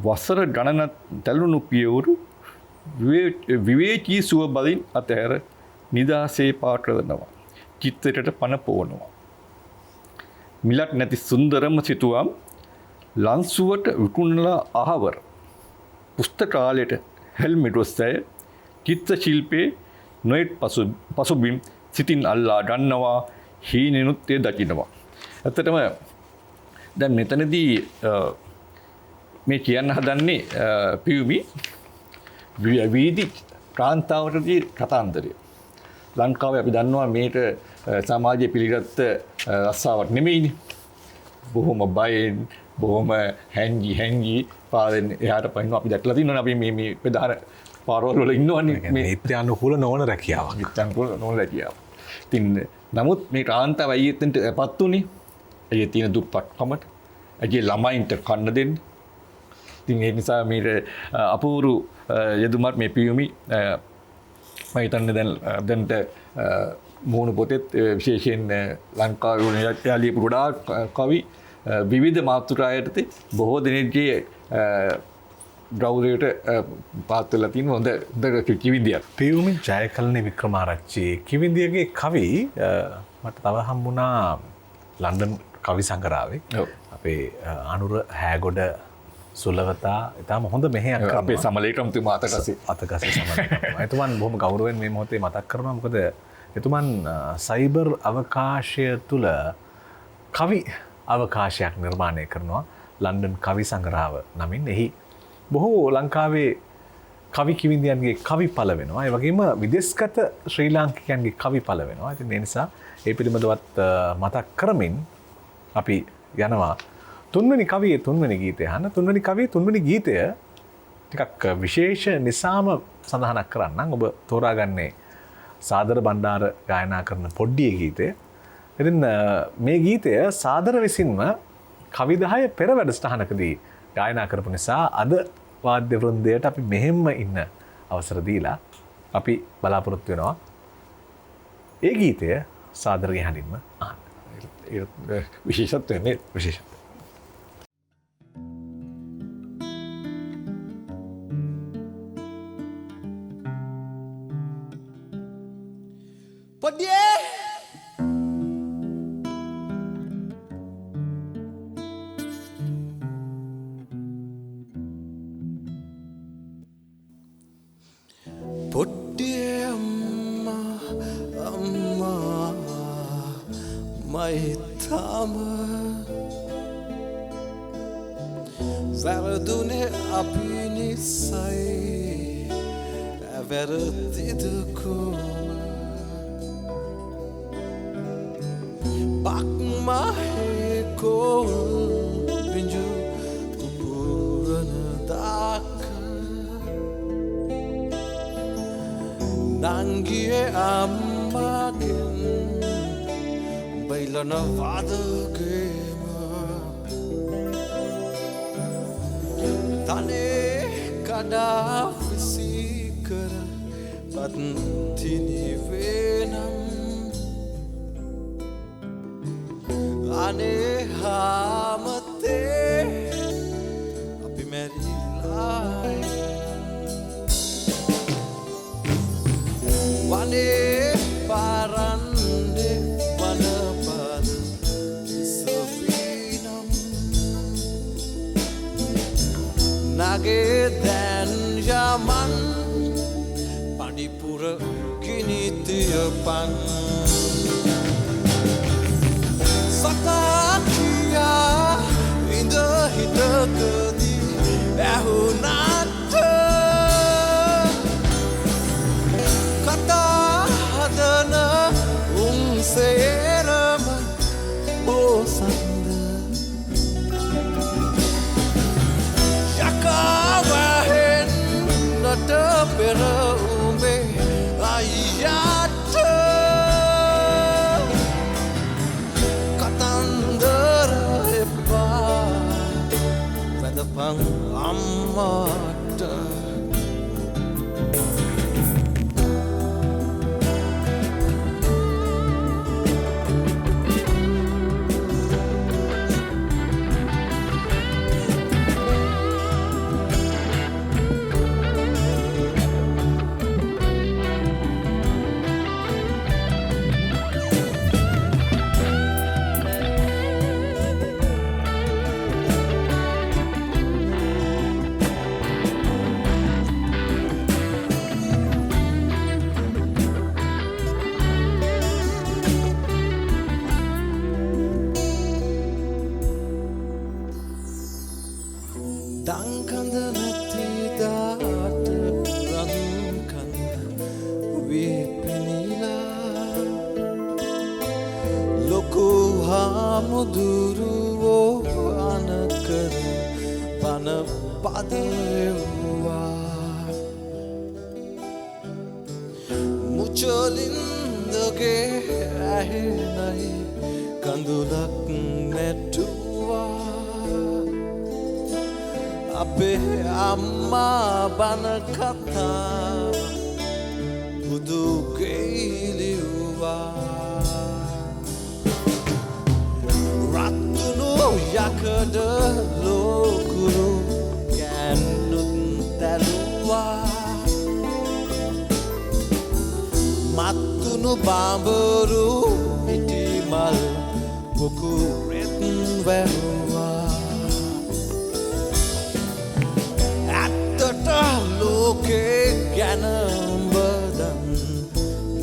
වසර ගණනක් තැළුණු පියවරු විවේචී සුව බලින් අතහැර නිදාසේ පාටලනවා. චිත්තයට පණ පෝනවා. මිලක් නැති සුන්දරම සිතුවම් ලන්සුවට විකුණලා අහවර. පුස්තකාලයට හැල්මිටොස්සය චිත්ත ශිල්පයේ නොයෙක් පසුබිම් සිතින් අල්ලා ගන්නවා හීනෙනුත් ඒ දකිනවා. ඇත්තටම දැන් මෙතනදී මේ කියන්න හදන්නේ පියුමි වීදි කාන්තාවටදී කතාන්තරය. ලංකාවේ අපි දන්නවා මේක සමාජයේ පිළිගත්ත රස්සාවක් නෙමෙයිනේ. බොහොම බයෙන් බොහොම හැංගි පාරෙන් එහාට පනිනවා අපි දැක්ලා තියෙනවා අපි මේ ප්‍රධාන පාරවල් වල ඉන්නවනේ මේ නිත්‍යානුකූල නොවන රැකියාවක්. නිත්‍යානුකූල නොවන රැකියාවක්. ඉතින් නමුත් මේ කාන්තාව අයියෙන්ටපත් උනේ ඇයි තියෙන දුප්පත්කමට ඇයි ළමයින්ට කන්න දෙන්න. ඉතින් ඒ නිසා මේ අපූරු යදුමත් මේ පියුමි මම හිතන්නේ දැන්ට මූණ පොතෙත් විශේෂයෙන් ලංකාවේ ලියපු ගොඩාක් කවි විවිධ මාතෘකා යටතේ බොහෝ දෙනෙක්ගේ ගෞරවයට පාත් වෙලා තියෙන හොඳ කිවිඳියක්. පියුමි ජයකලනි වික්‍රමාරච්චි කිවිඳියගේ කවි මට තව හම්බුණා ලන්ඩන් කවි සංගරාවේ. අපේ අනුර හෑගොඩ සුලවතා ඉතාම හොඳ මෙහෙයක් අපේ සමලේකම්තුමා අතකසේ සමලේකම්. එතුමන් බොහොම ගෞරවයෙන් මේ මොහොතේ මතක් කරනවා. මොකද එතුමන් සයිබර් අවකාශය තුල කවි අවකාශයක් නිර්මාණය කරනවා ලන්ඩන් කවි සංග්‍රහව නමින්. එහි බොහෝ ලංකාවේ කවි කිවිඳියන්ගේ කවි පළ වෙනවා. ඒ වගේම විදේශගත ශ්‍රී ලාංකිකයන්ගේ කවි පළ වෙනවා. ඉතින් ඒ නිසා ඒ පිළිබඳවත් මතක් කරමින් අපි යනවා තුන්වෙනි කවියේ තුන්වෙනි ගීතය අහන්න. තුන්වෙනි කවියේ තුන්වෙනි ගීතය ටිකක් විශේෂ නිසාම සඳහනක් කරන්නම්. ඔබ තෝරාගන්නේ සාදර බණ්ඩාර ගායනා කරන පොඩ්ඩියේ ගීතය. ඉතින් මේ ගීතය සාදර විසින්ම කවි 10 පෙර වැඩසටහනකදී ගායනා කරපු නිසා අද වාද්‍ය වෘන්දයට අපි මෙහෙම්ම ඉන්න අවසර දීලා අපි බලාපොරොත්තු වෙනවා ඒ ගීතය සාදරගේ හඬින්ම අහන්න. විශේෂත්වය නේ විශේෂත්වය. පොඩ්ඩියේ තාම වැරදුනේ අපි නිසයි වැරදිද කොම බක්මහේ කෝල් බිංජු පුපුරන දාක නංගියේ අම්මාගෙන් බයිලන වාදකේම තනේ කඩා විසිකර පත්තිනිවේනම් අනේ හාමතේ අපි මැරිලායි වනේ පාරන්නේ වනපද සොෆීනම් නගේ දැන් යමන් පඩිපුර කිනිතිය පන් සතා කියා ඉඳ හිටකදී ඇහුනාට කතා හදන උන්සේරම බෝසන්ද යකාවහෙන්නට පෙර උඹේ අයියාට කතන්දර එපා වැදපන් අම්මාට දංකඳ නැතිදාට රන්කඳ වේපෙනිලා ලොකු හාමුදුරුවෝ අනකර පන පදෙව්වා මුචලින්දගේ ඇහෙනයි කඳුලක් නැටුවා අපේ අම්මා බන කතා බුදු කෙලිව්වා රත්තුණු යකඩ ලෝකුරු කැන්නුත් තැලුවා මත්තුණු බාඹරු මිටිමල් පුකුරෙත් වැහුවා ලෝකේ ගැන උඹදන්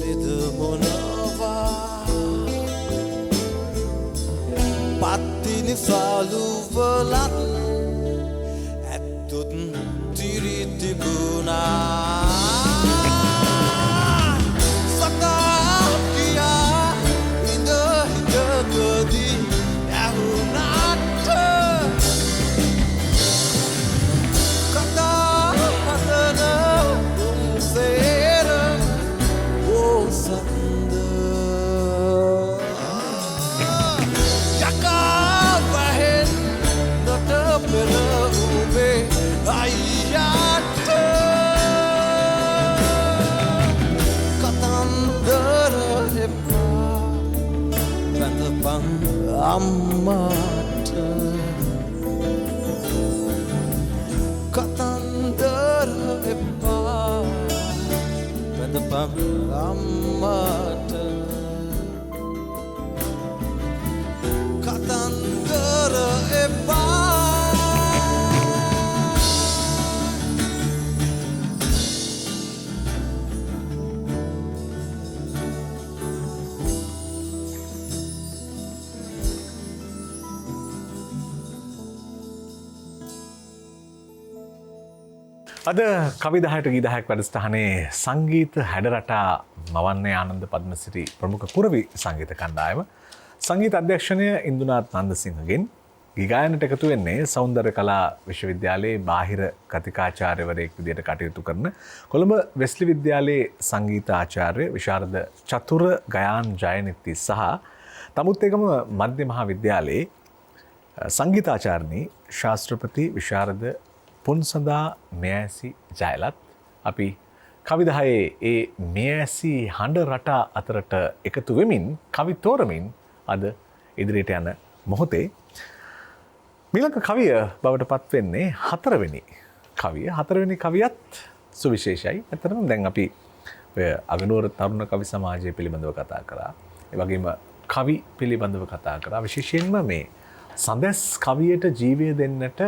ලිද මොනවා පත්තිනි සාලුවලත් ඇත්තුත් තිරි තිබුණා සතා කියා ඉඳ හිටකදී ඇහුනාට අම්මාට කතන්දර එපා වැදපන් අම්මාට කතන්දර එපා අද කවිදහයට ගීදහයක් වැඩස්ටහනේ සංගීත හැඩරටා මවන්නේ ආනන්ද පද්මසිරි ප්‍රමුඛ පුරවි සංගීත කණ්ඩායම. සංගීත අධ්‍යක්ෂණය ඉන්දුනාත් නන්දසිංහගෙන් ගිගායනට එකතු වෙන්නේ සෞන්දර්ය කලා විශ්වවිද්‍යාලයේ බාහිර කතිකාචාර්යවරයෙක් විදිහට කටයුතු කරන කොළඹ වෙස්ලි විද්‍යාලයේ සංගීත ආචාර්ය විශාරද චතුර ගයාන් ජයනිත්ති සහ තමුත් එකම මධ්‍ය මහා විද්‍යාලයේ සංගීතාචාර්යනී ශාස්ත්‍රපති විශාරද පුන්සඳා මෙයැසි ජයලත් අපි කවිදහයේ ඒ මෙයැසි හඬ රටා අතරට එකතු වෙමින් කවි තෝරමින් අද ඉදිරියට යන මොහොතේ මීළඟ කවිය බවට පත්වෙන්නේ හතරවෙනි කවිය. හතරවෙනි කවියත් සුවිශේෂයි. ඇත්තටම දැන් අපි අගනුවර තරුණ කවි සමාජය පිළිබඳව කතා කරා. ඒ වගේම කවි පිළිබඳව කතා කරා. විශේෂයෙන්ම මේ සඳැස් කවියට ජීවය දෙන්නට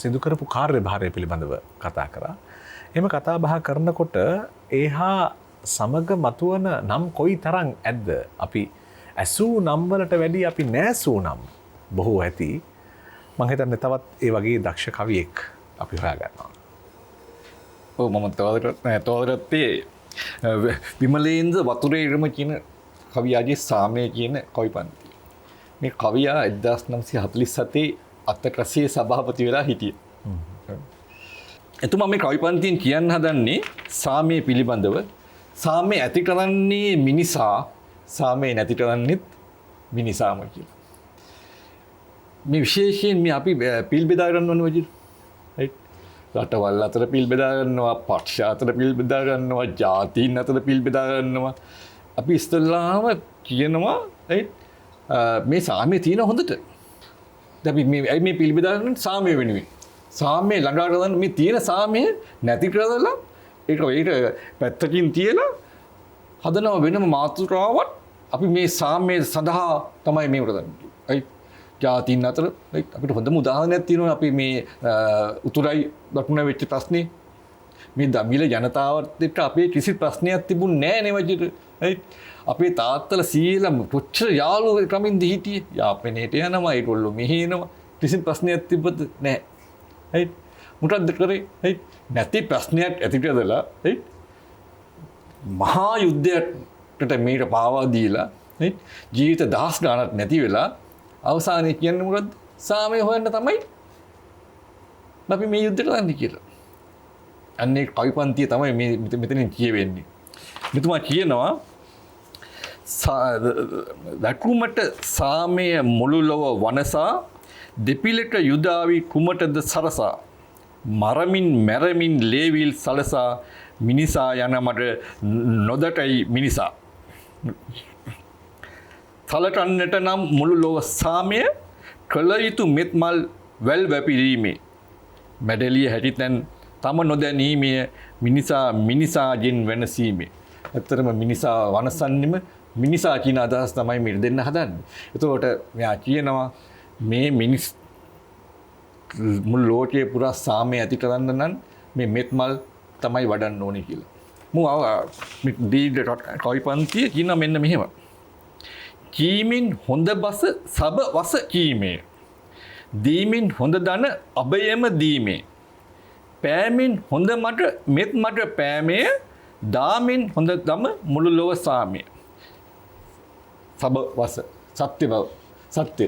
සිදු කරපු කාර්යභාරය පිළිබඳව කතා කරා. එහෙම කතා බහ කරනකොට ඒහා සමග මතුවන නම් කොයි තරම් ඇද්ද? අපි ඇසූ නම් වලට වැඩි අපි නෑසූ නම් බොහෝ ඇති. මම හිතන්නේ තවත් ඒ වගේ දක්ෂ කවියෙක් අපි හොයාගන්නවා. ඔව් මම තවරත්තේ විමලේන්ද්‍ර වතුරේ ඉරම කියන කවියාගේ සාමය කියන කවි පන්ති. මේ කවියා 1947 අත්තකසේ සභාපති වෙලා හිටිය. එතුමා මේ කවි පන්තියෙන් කියන්න හදන්නේ සාමය පිළිබඳව. සාමය ඇති කරන්නේ මිනිසා, සාමය නැති කරන්නේත් මිනිසාම කියලා. මේ විශේෂයෙන් මේ අපි පිල් බෙදා ගන්න ඕන වගේ. රයිට්. රටවල් අතර පිල් බෙදා ගන්නවා, පක්ෂ අතර පිල් බෙදා ගන්නවා, ජාතීන් අතර පිල් බෙදා ගන්නවා. අපි ඉස්සෙල්ලාම කියනවා රයිට් මේ සාමය තියෙන හොඳට. දැන් මේ පිල් බෙදා ගන්න සාමය වෙනුවෙන්. සාමය ළඟා කරගන්න මේ තියෙන සාමය නැති කරලා ඒක පැත්තකින් තියලා හදනව වෙනම මාතෘකාවක් අපි මේ සාමය සඳහා තමයි මේ කරන්නේ. රයිට්. ජාතීන් අතර අපිට හොඳම උදාහරණයක් තියෙනවා. අපි මේ උතුරයි දකුණ වෙච්ච ප්‍රශ්නේ. මේ දමිළ ජනතාවත් එක්ක අපේ කිසි ප්‍රශ්නයක් තිබුණේ නැහැ නේ වජිට. රයිට්. අපේ තාත්තලා සීලා කොච්චර යාළුවෝ ක්‍රමින්ද හිටියේ. යාපනේට යනවා, ඒගොල්ලෝ මෙහි එනවා. කිසි ප්‍රශ්නයක් තිබ්බද නැහැ. රයිට්. මොකද්ද කරේ? රයිට්. නැති ප්‍රශ්නයක් ඇති කරලා රයිට්. මහා යුද්ධයකට මේක පාවා දීලා රයිට්. ජීවිත දහස් ගණනක් නැති වෙලා අවසානයේ කියන්නේ මොකද්ද? සාමය හොයන්න තමයි අපි මේ යුද්ධයට යන්නේ කියලා. අන්නේ කවි පන්තිය තමයි මේ මෙතනින් කියවෙන්නේ. මෙතුමා කියනවා වැකුමට සාමය මුළු ලොව වනසා දෙපිලට යුදාවි කුමටද සරසා මරමින් මැරමින් ලේවිල් සලසා මිනිසා යන මට නොදටයි මිනිසා සලකන්නට නම් මුළු ලොව සාමය කළ යුතු මෙත්මල් වැල් වැපිරීමේ මැඩලිය හැටිතැන් තම නොදැනීමේ මිනිසාගෙන් වෙනසීමේ. ඇත්තටම මිනිසා වනසන්නෙම මිනිසා කියන අදහස් තමයි මේ දෙන්න හදන්නේ. එතකොට මෙයා කියනවා මේ මිනිස් මුළු ලෝකයේ පුරා සාමය ඇති කරන්න නම් මේ මෙත්මල් තමයි වඩන්න ඕනේ කියලා. කවි පන්තිය කියන මෙන්න මෙහෙම. කීමින් හොඳ බස සබ වස කීමේ. දීමින් හොඳ දන අභයම දීමේ. පෑමින් හොඳ මට මෙත් මට පෑමේ. දාමින් හොඳ දම මුළු ලොව සාමය. සබ වස සත්‍ය බව සත්‍ය.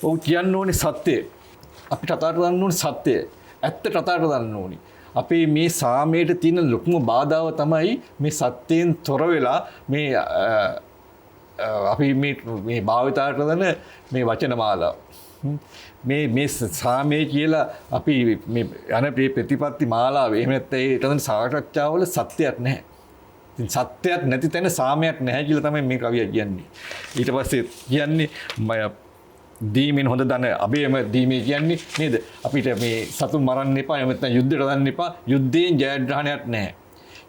ඔව් කියන්න ඕනේ සත්‍යය. අපි කතා කරන්න ඕනේ සත්‍යය. ඇත්ත කතා කරන්න ඕනේ. අපේ මේ සාමයට තියෙන ලොකුම බාධාව තමයි මේ සත්‍යයෙන් තොර වෙලා මේ අපි මේ භාවිතා කරන මේ වචන මාලාව. මේ සාමය කියලා අපි මේ යන ප්‍රතිපත්ති මාලාව එහෙම නැත්නම් ඒ ඊටතන සාකච්ඡාවල සත්‍යයක් නැහැ. ඉතින් සත්‍යයක් නැති තැන සාමයක් නැහැ කියලා තමයි මේ කවිය කියන්නේ. ඊට පස්සේ කියන්නේ දීමෙන් හොඳ දන අභයම දීමේ කියන්නේ නේද? අපිට මේ සතුන් මරන්න එපා, එහෙම නැත්නම් යුද්ධයට දාන්න එපා. යුද්ධයෙන් ජයග්‍රහණයක් නැහැ.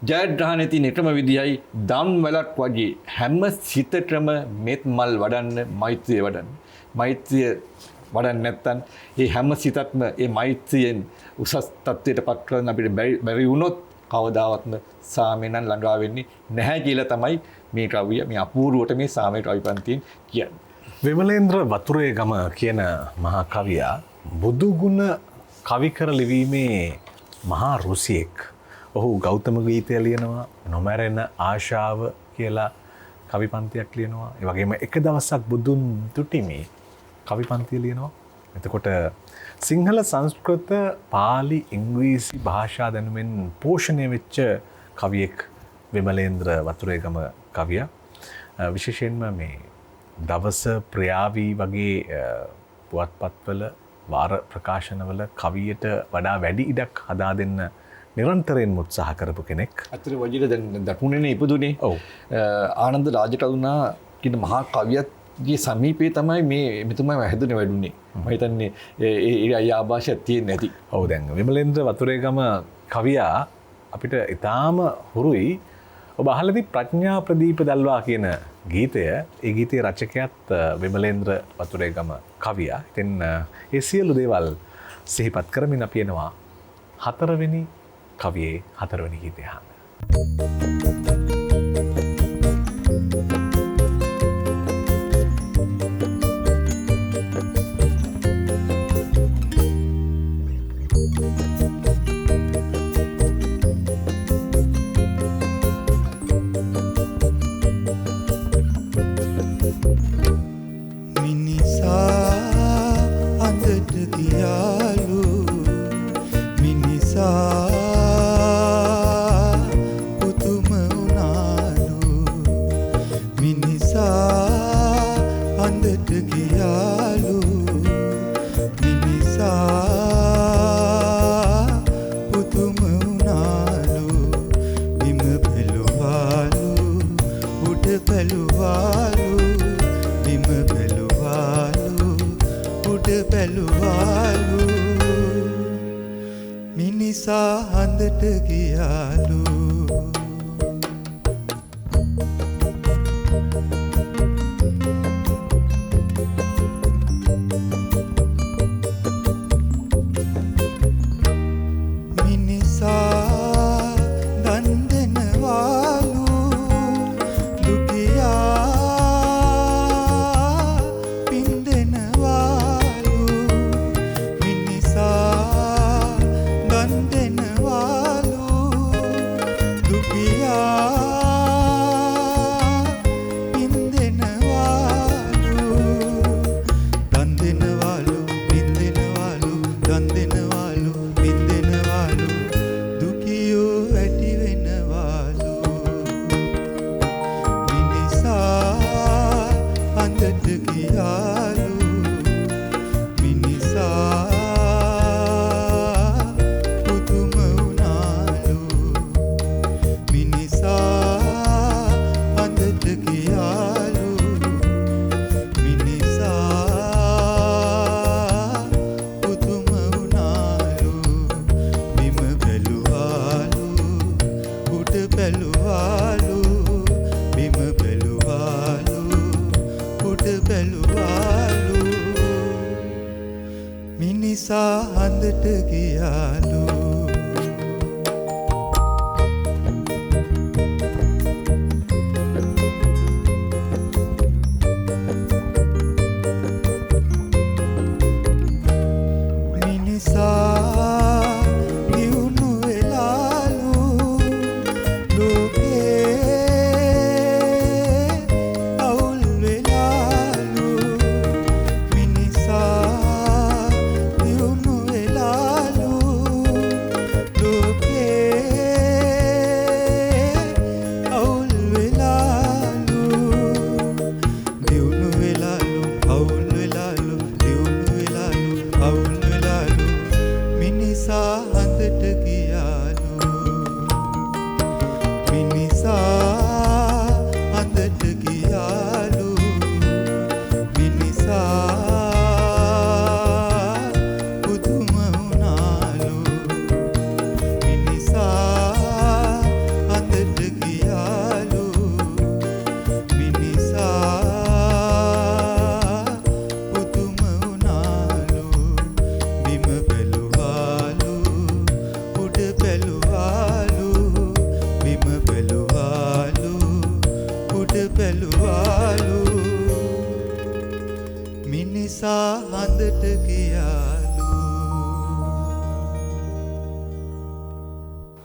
ජයග්‍රහණය තියෙන එකම විදියයි දන් වලක් වගේ හැම සිතටම මෙත් මල් වඩන්න, මෛත්‍රිය වඩන්න. මෛත්‍රිය වඩන්න නැත්නම් ඒ හැම සිතක්ම ඒ මෛත්‍රියෙන් උසස් තත්ත්වයට පත් කරන්න අපිට බැරි වුණොත් කවදාවත්ම සාමයෙන් ළඟා වෙන්නේ නැහැ කියලා තමයි මේ කවිය මේ අපූර්වට මේ සාමයේ කවි පන්තියෙන් කියන්නේ. විමලේන්ද්‍ර වතුරේ ගම කියන මහා කවියා බුදු ගුණ කවි කර ලිවීමේ මහා රුසියෙක්. ඔහු ගෞතම ගීතය ලියනවා, නොමැරෙන ආශාව කියලා කවි පන්තියක් ලියනවා. ඒ වගේම එක දවසක් බුදුන් දුටිමේ කවි පන්තිය ලියනවා. එතකොට සිංහල සංස්කෘත පාලි ඉංග්‍රීසි භාෂා දැනුමෙන් පෝෂණය වෙච්ච කවියෙක් විමලේන්ද්‍ර වතුරේගම කවියා. විශේෂයෙන්ම මේ දවස ප්‍රියාවී වගේ පුවත්පත්වල වාර ප්‍රකාශනවල කවියට වඩා වැඩි ඉඩක් හදා දෙන්න නිරන්තරයෙන් උත්සාහ කරපු කෙනෙක්. අතර වජිර දැන් දකුණනේ ඉපදුනේ. ඔව්. ආනන්ද රාජකරුණා කියන මහා කවියත්ගේ සමීපේ තමයි මේ මෙතුමා හැදුනේ වැඩුණේ. මම හිතන්නේ ඒ ආభాෂයක් තියෙන්නේ නැති. ඔව් දැන් විමලේන්ද්‍ර වතුරේගම කවියා අපිට ඊටාම හුරුයි. ඔබ අහලදී ප්‍රඥා ප්‍රදීප දල්වා කියන ගීතය. ඒ ගීතයේ රචකයාත් විමලේන්ද්‍ර වතුරේගම කවියා. ඉතින් ඒ සියලු දේවල් සිහිපත් කරමින් අපි එනවා 4 වෙනි කවියේ 4 වෙනි ගීතය අහන්න.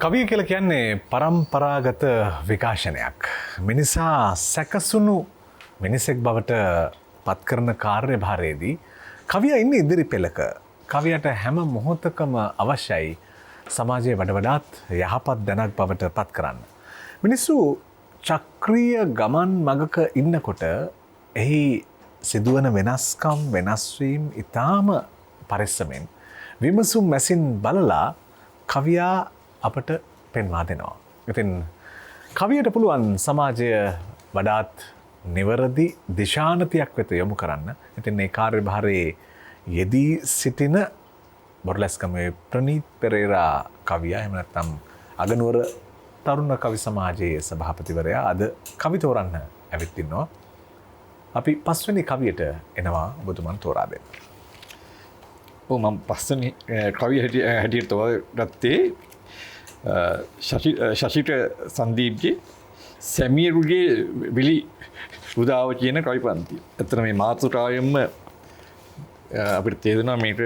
කවිය කියලා කියන්නේ පරම්පරාගත විකාශනයක්. මිනිසා සැකසුණු මිනිසෙක් බවට පත් කරන කාර්යභාරයේදී කවියා ඉන්නේ ඉදිරි පෙළක. කවියට හැම මොහොතකම අවශ්‍යයි සමාජයේ වඩාත් යහපත් දැනක් බවට පත් කරන්න. මිනිස්සු චක්‍රීය ගමන් මගක ඉන්නකොට එහි සිදුවන වෙනස්කම් වෙනස්වීම් ඉතාම පරිස්සමෙන් විමසුම් මැසින් බලලා කවියා අපට පෙන්වා දෙනවා. ඉතින් කවියට පුළුවන් සමාජය වඩාත් නිවැරදි දිශානතියක් වෙත යොමු කරන්න. ඉතින් මේ කාර්යභාරයේ යෙදී සිටින බොරලැස්කමේ ප්‍රනීත් පෙරේරා කවියා එහෙම නැත්නම් අගනුවර තරුණ කවි සමාජයේ සභාපතිවරයා අද කවි තෝරන්න ඇවිත් ඉන්නවා. අපි පස්වෙනි කවියට එනවා ඔබතුමන් තෝරා දෙන්න. මම පස්වෙනි කවිය හැටියට තෝරගත්තේ ශෂිට සංදීප්ගේ සැමියරුගේ විලි උදාව කියන කවි පන්තිය. ඇත්තට මේ මාතෘකාවෙන්ම අපිට තේරෙනවා මේක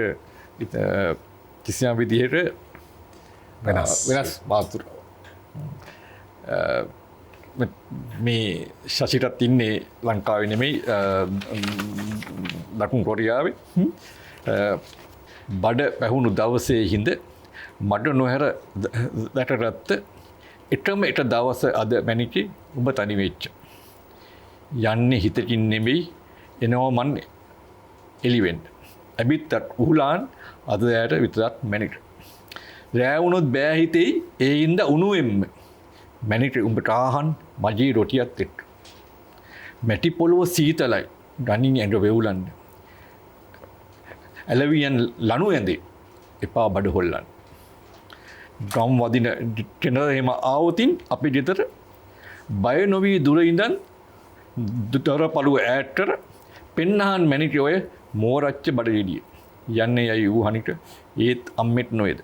කිසියම් විදිහට වෙනස් මාතෘකාවක්. මේ ශෂිටත් ඉන්නේ ලංකාවේ නෙමෙයි දකුණු කොරියාවේ. බඩ පැහුණු දවසේ හිඳ මඩ නොහැර දැටගත්ත එකම එක දවස අද මැනිකේ ඔබ තනි වෙච්ච. යන්නේ හිතකින් නෙමෙයි එනවා මන් එළිවෙන්න. ඇබිත්තත් උහුලාන් අද ඇයට විතරක් මැනික. රෑ වුණොත් බෑ හිතෙයි ඒ හින්දා උණුවෙන්න. මැනික උඹට ආහන් මජී රොටියත් එක්ක. මැටි පොළොව සීතලයි ගණින් ඇඟ වෙවුලන්න. ඇලවියන් ලනු ඇඳේ එපා බඩ හොල්ලන්න. ගම් වදින කෙනර එහෙම ආවොතින් අපි ගෙදර බය නොවී දුර ඉඳන් දොර පළුව ඈත් කර පෙන්නහන් මැනික ඔය මෝරච්ච බඩ ගෙඩිය. යන්නේ යයි ඌ හනිට ඒත් අම්මෙත් නොවේද.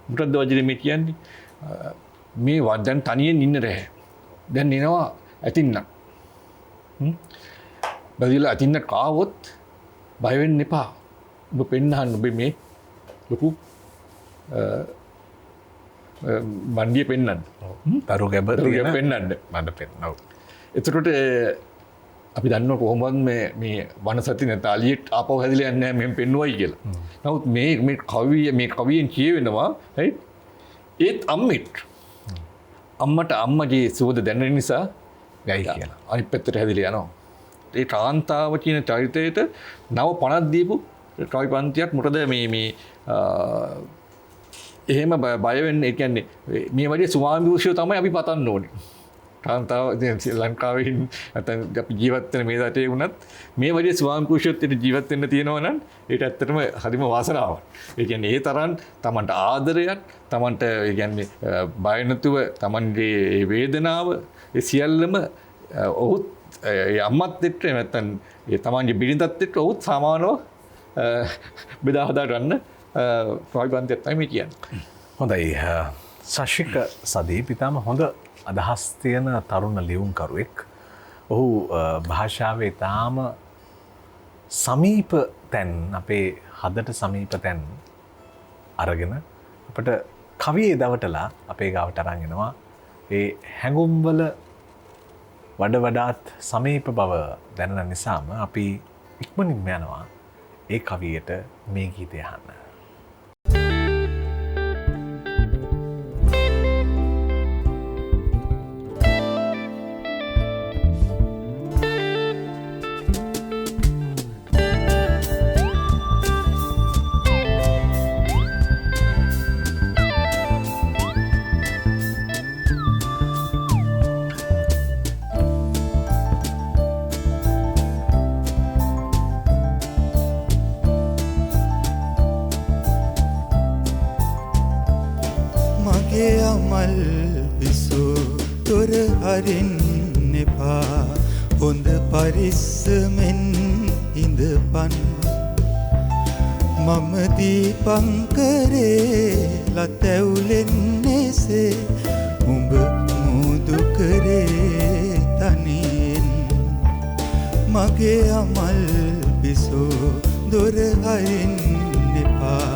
මොකටද වජිරේ මේ කියන්නේ? මේ වදන් තනියෙන් ඉන්න රෑ. දැන් එනවා ඇතින්නම්. බදිලා ඇතින්න කාවොත් බය වෙන්න එපා. ඔබ පෙන්නහන් ඔබ මේ ලොකු වන්දිය පෙන්නන්න. තරු ගැබ පෙන්නන්න. මඩ පෙන්නව. එතකොට අපි දන්නවා කොහොමද මේ වනසති නැතාලියට ආපහු හැදිලා යන්නේ නැහැ මෙහෙම පෙන්නුවයි කියලා. නමුත් මේ කවියෙන් කියවෙනවා ඒත් අම්මෙත් අම්මට අම්මගේ සුවඳ දැනෙන නිසා ගයි කියලා. අනිත් පැත්තට හැදිලා යනවා. ඒ කාන්තාව කියන චරිතයට නව 50ක් දීපු කවි පන්තියක් මොකද මේ එහෙම බය වෙන්නේ ඒ කියන්නේ මේ වගේ ස්වාමි පුරුෂයෝ තමයි අපි පතන්න ඕනේ. කාන්තාව ලංකාවේ නැත්නම් අපි ජීවත් වෙන මේ රටේ වුණත් මේ වගේ ස්වාමි පුරුෂයොත් ජීවත් වෙන්න තියෙනවා නම් ඒක ඇත්තටම හරිම වාසනාවක්. ඒ කියන්නේ ඒ තරම් Tamanට ආදරයක් Tamanට ඒ කියන්නේ බය නැතුව Tamanගේ වේදනාව ඒ සියල්ලම ඔහුත් ඒ අම්මත් එක්ක නැත්නම් ඒ Tamanගේ බිරිඳත් එක්ක ඔහුත් සමානව බෙදා හදා ගන්න කවි පන්තියක් තමයි කියන්නේ. හොඳයි. ශෂික සදීප් ඉතාම හොඳ අදහස් තියෙන තරුණ ලියුම්කරුවෙක්. ඔහු භාෂාවේ ඉතාම සමීප තැන් අපේ හදට සමීප තැන් අරගෙන අපට කවියේ දවටලා අපේ ගාවට අරන් එනවා. ඒ හැඟුම්වල වඩාත් සමීප බව දැනෙන නිසාම අපි ඉක්මනින්ම යනවා ඒ කවියට මේ ගීතය අහන්න. මල් විසූ තොර හරින්න එපා හොඳ පරිස්සමෙන් ඉඳපන් මම දීපංකරේ ලතැවුලෙන්නේසේ උඹ මුදු කරේ තනියෙන් මගේ අමල් විසූ දොර හරින්න එපා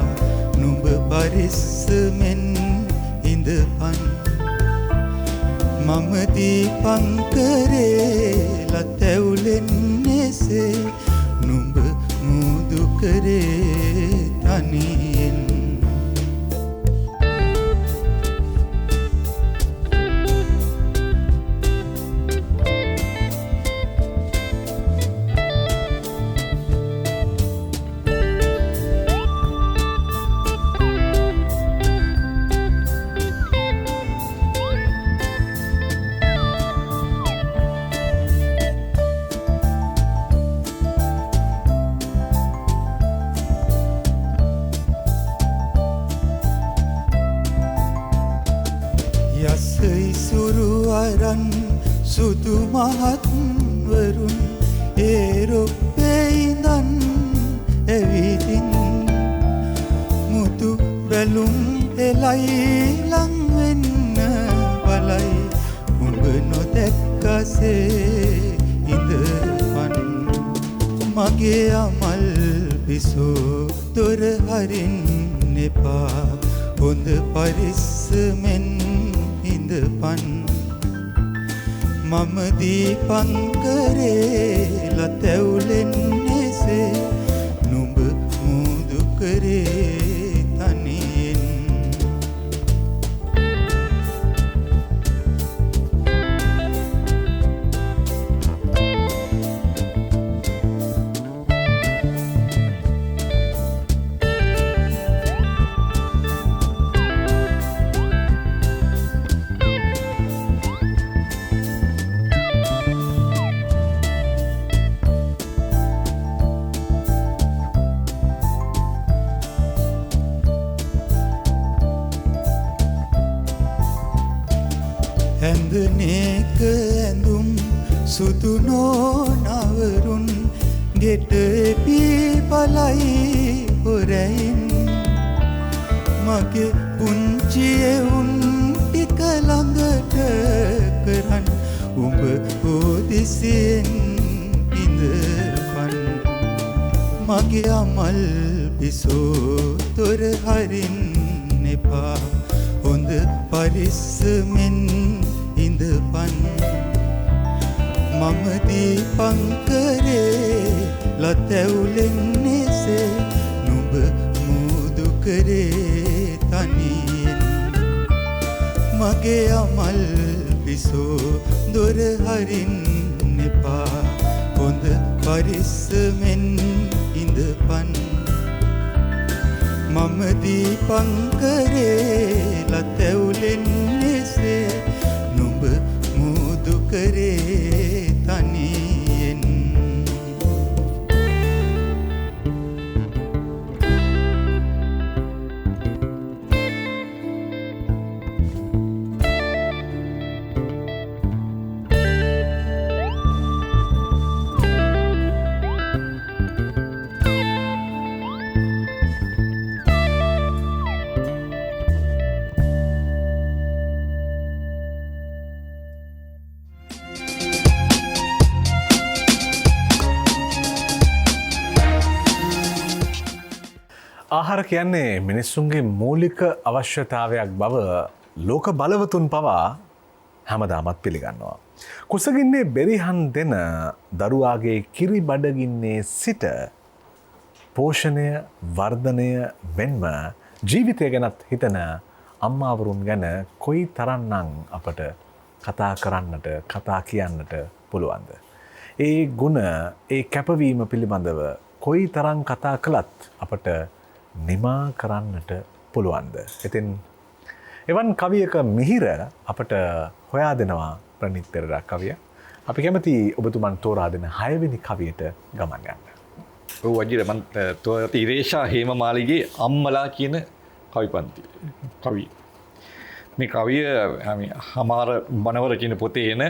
නුඹ පරිස්සමෙන් ඉඳපන් ඉඳපන් මම දීපංකරේ ලතැවුලෙන් එසේ නුඹ මුදු කරේ තනියෙන් සුදු මහත්වරුන් ඒරොප්පේ ඉඳන් ඇවිදින් මුතු බැලුම් එලයි ලංවෙන්න බලයි උඹ නොදැක්කසේ ඉඳපන් මගේ අමල් පිසෝ දොර හරින්න එපා හොඳ පරිස්සමෙන් ඉඳපන් මම දීපංකරේ ලතැවුලෙන් එසේ නුඹ මුදු කරේ තනියෙන් ඇඳනේක ඇඳුම් සුදු නොනවරුන් ගෙට එපී බලයි හොරැයින් මගේ පුංචි එවුන් ටික ළඟට කරන් උඹ හොදිසියෙන් ඉඳපන් මගේ අමල් පිසෝ දොර හරින්න එපා හොඳ පරිස්සමෙන් ඉඳපන් මම දීපංකරේ ලතැවුලෙන් එසේ නුඹ මුදු කරේ තනියෙන් මගේ අමල් පිසෝ දොර හරින්න එපා හොඳ පරිස්සමෙන් ඉඳපන් මම දීපංකරේ ලතැවුලෙන් එසේ නුඹ මුදු කරේ තනියෙන් ආහාර කියන්නේ මිනිස්සුන්ගේ මූලික අවශ්‍යතාවයක් බව ලෝක බලවතුන් පවා හැමදාමත් පිළිගන්නවා. කුසගින්නේ බෙරිහන් දෙන දරුවාගේ කිරි බඩගින්නේ සිට පෝෂණය වර්ධනය මෙන්ම ජීවිතය ගැනත් හිතන අම්මාවරුන් ගැන කොයි තරන්නම් අපට කතා කරන්නට කතා කියන්නට පුළුවන්ද. ඒ ගුණ ඒ කැපවීම පිළිබඳව කොයි තරම් කතා කළත් අපට නිමා කරන්නට පුළුවන්ද. ඉතින් එවන් කවියක මිහිර අපට හොයා දෙනවා ප්‍රනිත් පෙරේරා කවිය. අපි කැමති ඔබතුමන් තෝරා දෙන 6 වෙනි කවියට ගමන් යන්න. ඔව් වජිර මම තෝරති ඉරේෂා හේමමාලිගේ අම්මලා කියන කවිය. මේ කවිය හමාර බණවර කියන පොතේ එන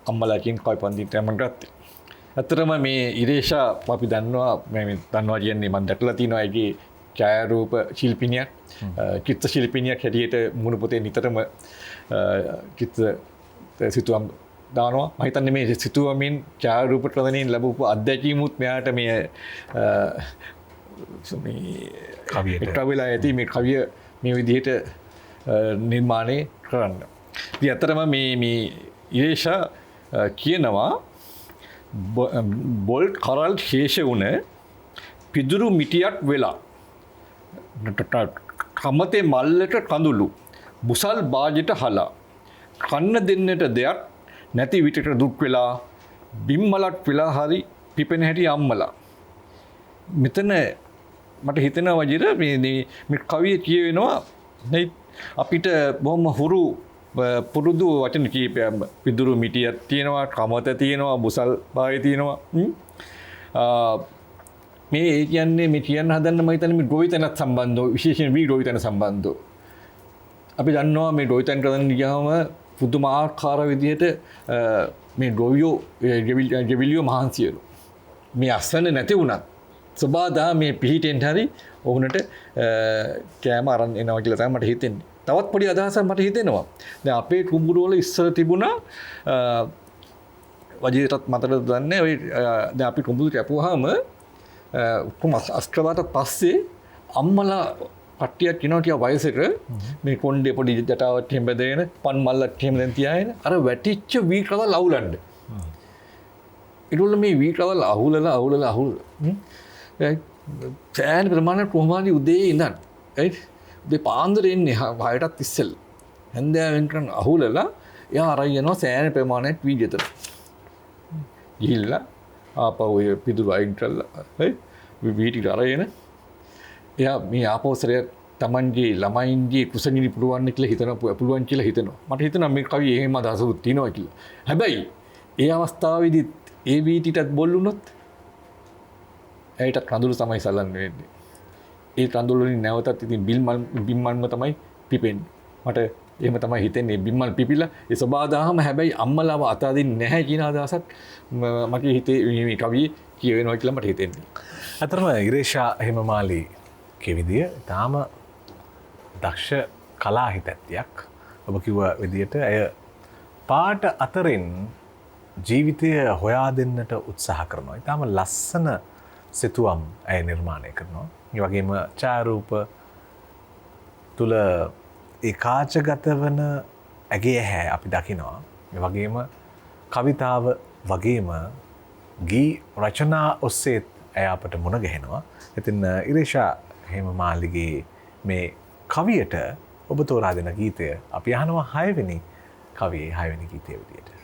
අම්මලා කියන කවි පන්තියට මම ගත්තේ. ඇත්තටම මේ ඉරේෂා අපි දන්නවා කියන්නේ මම දැකලා තියෙනවා ඒකේ ඡායාරූප ශිල්පිනියක් චිත්‍ර ශිල්පිනියක් හැටියට මුණු පොතේ නිතරම චිත්‍ර සිතුවම් දානවා. මම හිතන්නේ මේ සිතුවමින් ඡායාරූප ප්‍රදණයෙන් ලැබපු අත්දැකීමුත් මෙයාට මේ කවියට කවිලා ඇති මේ කවිය මේ විදිහට නිර්මාණය කරන්න. ඉතින් ඇත්තටම මේ ඉරේෂා කියනවා බොල්ට් කරල් ශේෂ වුණ පිදුරු මිටියක් වෙලා කමතේ මල්ලට කඳුළු බුසල් බාජට හලා කන්න දෙන්නට දෙයක් නැති විටට දුක් වෙලා බිම්මලක් වෙලා හරි පිපෙන හැටි අම්මලා. මෙතන මට හිතෙනවා වජිර මේ කවිය කියවෙනවා අපිට බොහොම හුරු පුරුදු වචන කීපයක් පිදුරු මිටියක් තියෙනවා කමත තියෙනවා බුසල් බාය තියෙනවා. මේ කියන්නේ මේ කියන්න හදන්න මම හිතන්නේ මේ ගොවිතැනත් සම්බන්ධව විශේෂයෙන් වී ගොවිතැන සම්බන්ධව. අපි දන්නවා මේ ගොවිතැන් කරන්න ගියාම පුදුමාකාර විදිහට මේ ගොවියෝ ගෙවිලියෝ මහන්සියලු. මේ අස්වැන්න නැති වුණත් සබාදා මේ පිහිටෙන් හරි ඔවුනට කෑම අරන් එනවා කියලා තමයි මට හිතෙන්නේ. තවත් පොඩි අදහසක් මට හිතෙනවා. දැන් අපේ කුඹුරු වල ඉස්සර තිබුණා වජිරටත් මතකද දන්නේ ඔය දැන් අපි කුඹුරු කැපුවාම උතුම් අස්ත්‍රවට පස්සේ අම්මලා කට්ටියක් කෙනා කිය වයසට මේ කොණ්ඩේ පොඩි ජටාවක් එහෙම බැදගෙන පන් මල්ලක් එහෙම දැන් තියාගෙන අර වැටිච්ච වී කවල් අවුලන්න. ඒගොල්ල මේ වී කවල් අහුලලා සෑහෙන ප්‍රමාණයක් කොහොමද උදේ ඉඳන් right උදේ පාන්දර එන්නේ 6ටත් ඉස්සෙල්ලා. හැන්දෑවෙන් කරන අහුලලා එයා අරන් යනවා සෑහෙන ප්‍රමාණයක් වී ගෙදර. ගිහිල්ලා ආපහු ඔය පිදුරු අයින් කරලා වී ටික අරගෙන එයා මේ ආපෝසරය තමන්ගේ ළමයින්ගේ කුසගිනි පුළුවන් කියලා හිතනවා පුළුවන් කියලා හිතනවා. මට හිතෙනවා මේ කවියේ එහෙම අදහසක් තියෙනවා කියලා. හැබැයි ඒ අවස්ථාවේදී ඒ වීටිටත් බොල් වුණොත් ඇයිට කඳුළු තමයි සලන්නේ වෙන්නේ. ඒ කඳුළු වලින් නැවතත් ඉතින් බිම්මල්ම තමයි පිපෙන්නේ. මට එහෙම තමයි හිතෙන්නේ බිම්මල් පිපිලා ඒ සබාදාහම හැබැයි අම්මලාව අතාරින්නේ නැහැ කියන අදහසක් මගේ හිතේ මේ කවියේ කියවෙනවා කියලා මට හිතෙන්නේ. අතරම ඉරේෂා හිමමාලි කෙවිදිය තාම දක්ෂ කලා හිතැත්තියක්. ඔබ කිව්ව විදියට ඇය පාට අතරින් ජීවිතය හොයා දෙන්නට උත්සාහ කරනවා. ඉතාම ලස්සන සිතුවම් ඇය නිර්මාණය කරනවා. ඒ වගේම ඡායාරූප තුල ඒ කාචගත වන ඇගේ ඇහැ අපි දකිනවා. ඒ වගේම කවිතාව වගේම ගී රචනා ඔස්සේ ඇය අපට මුණ ගැහෙනවා. ඉතින් ඉරේෂා හේමමාලිගේ මේ කවියට ඔබ තෝරා දෙන ගීතය අපි අහනවා 6 වෙනි කවියේ 6 වෙනි ගීතය විදියට.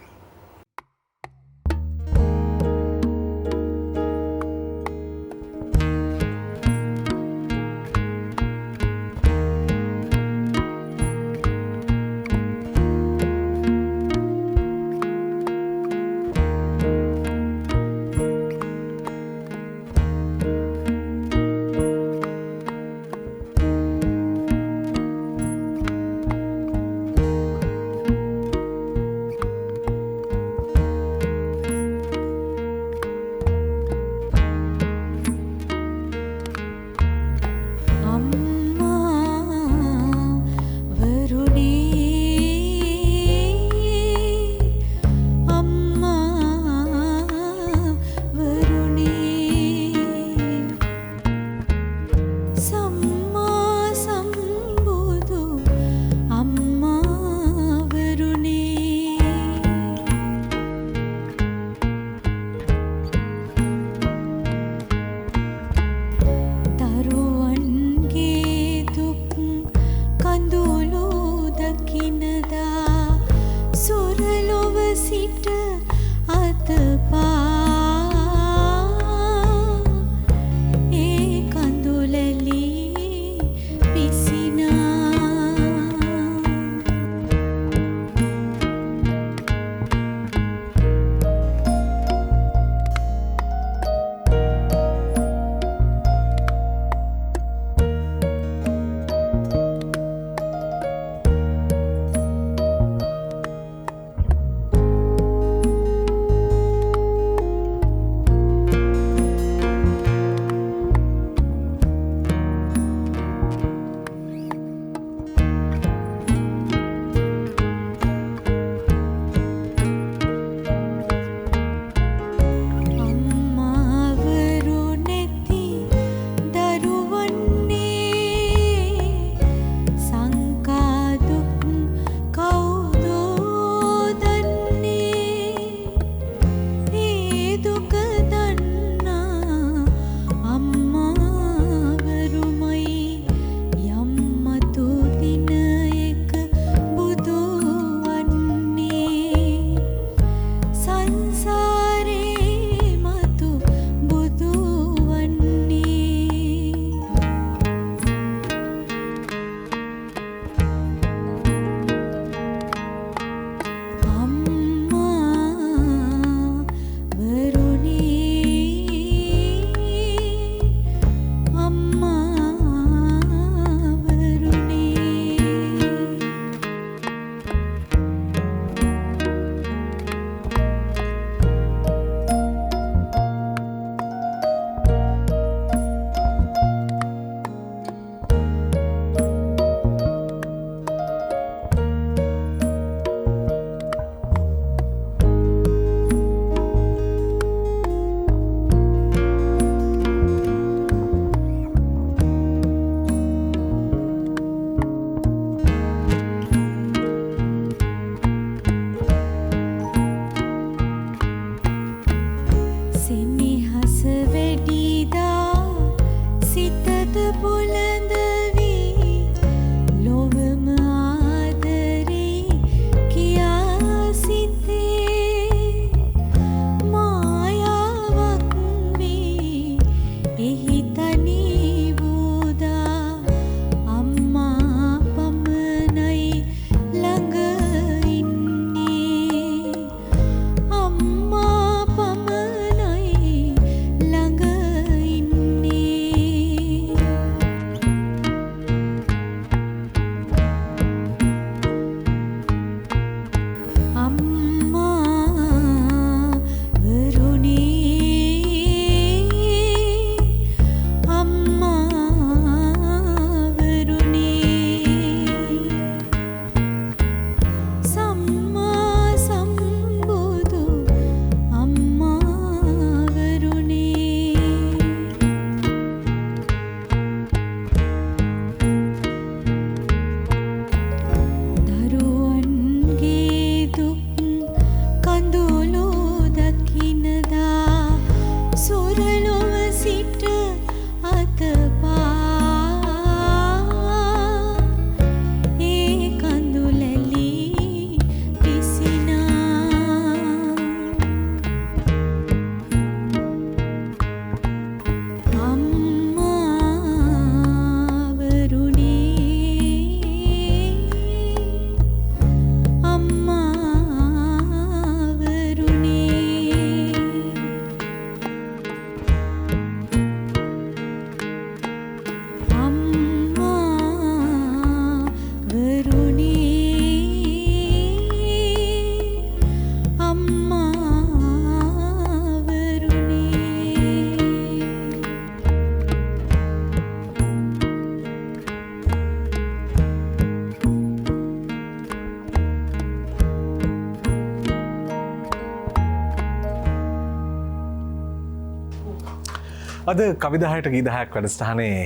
අද කවිදාහයට ගීදහයක් වැඩස්ථානයේ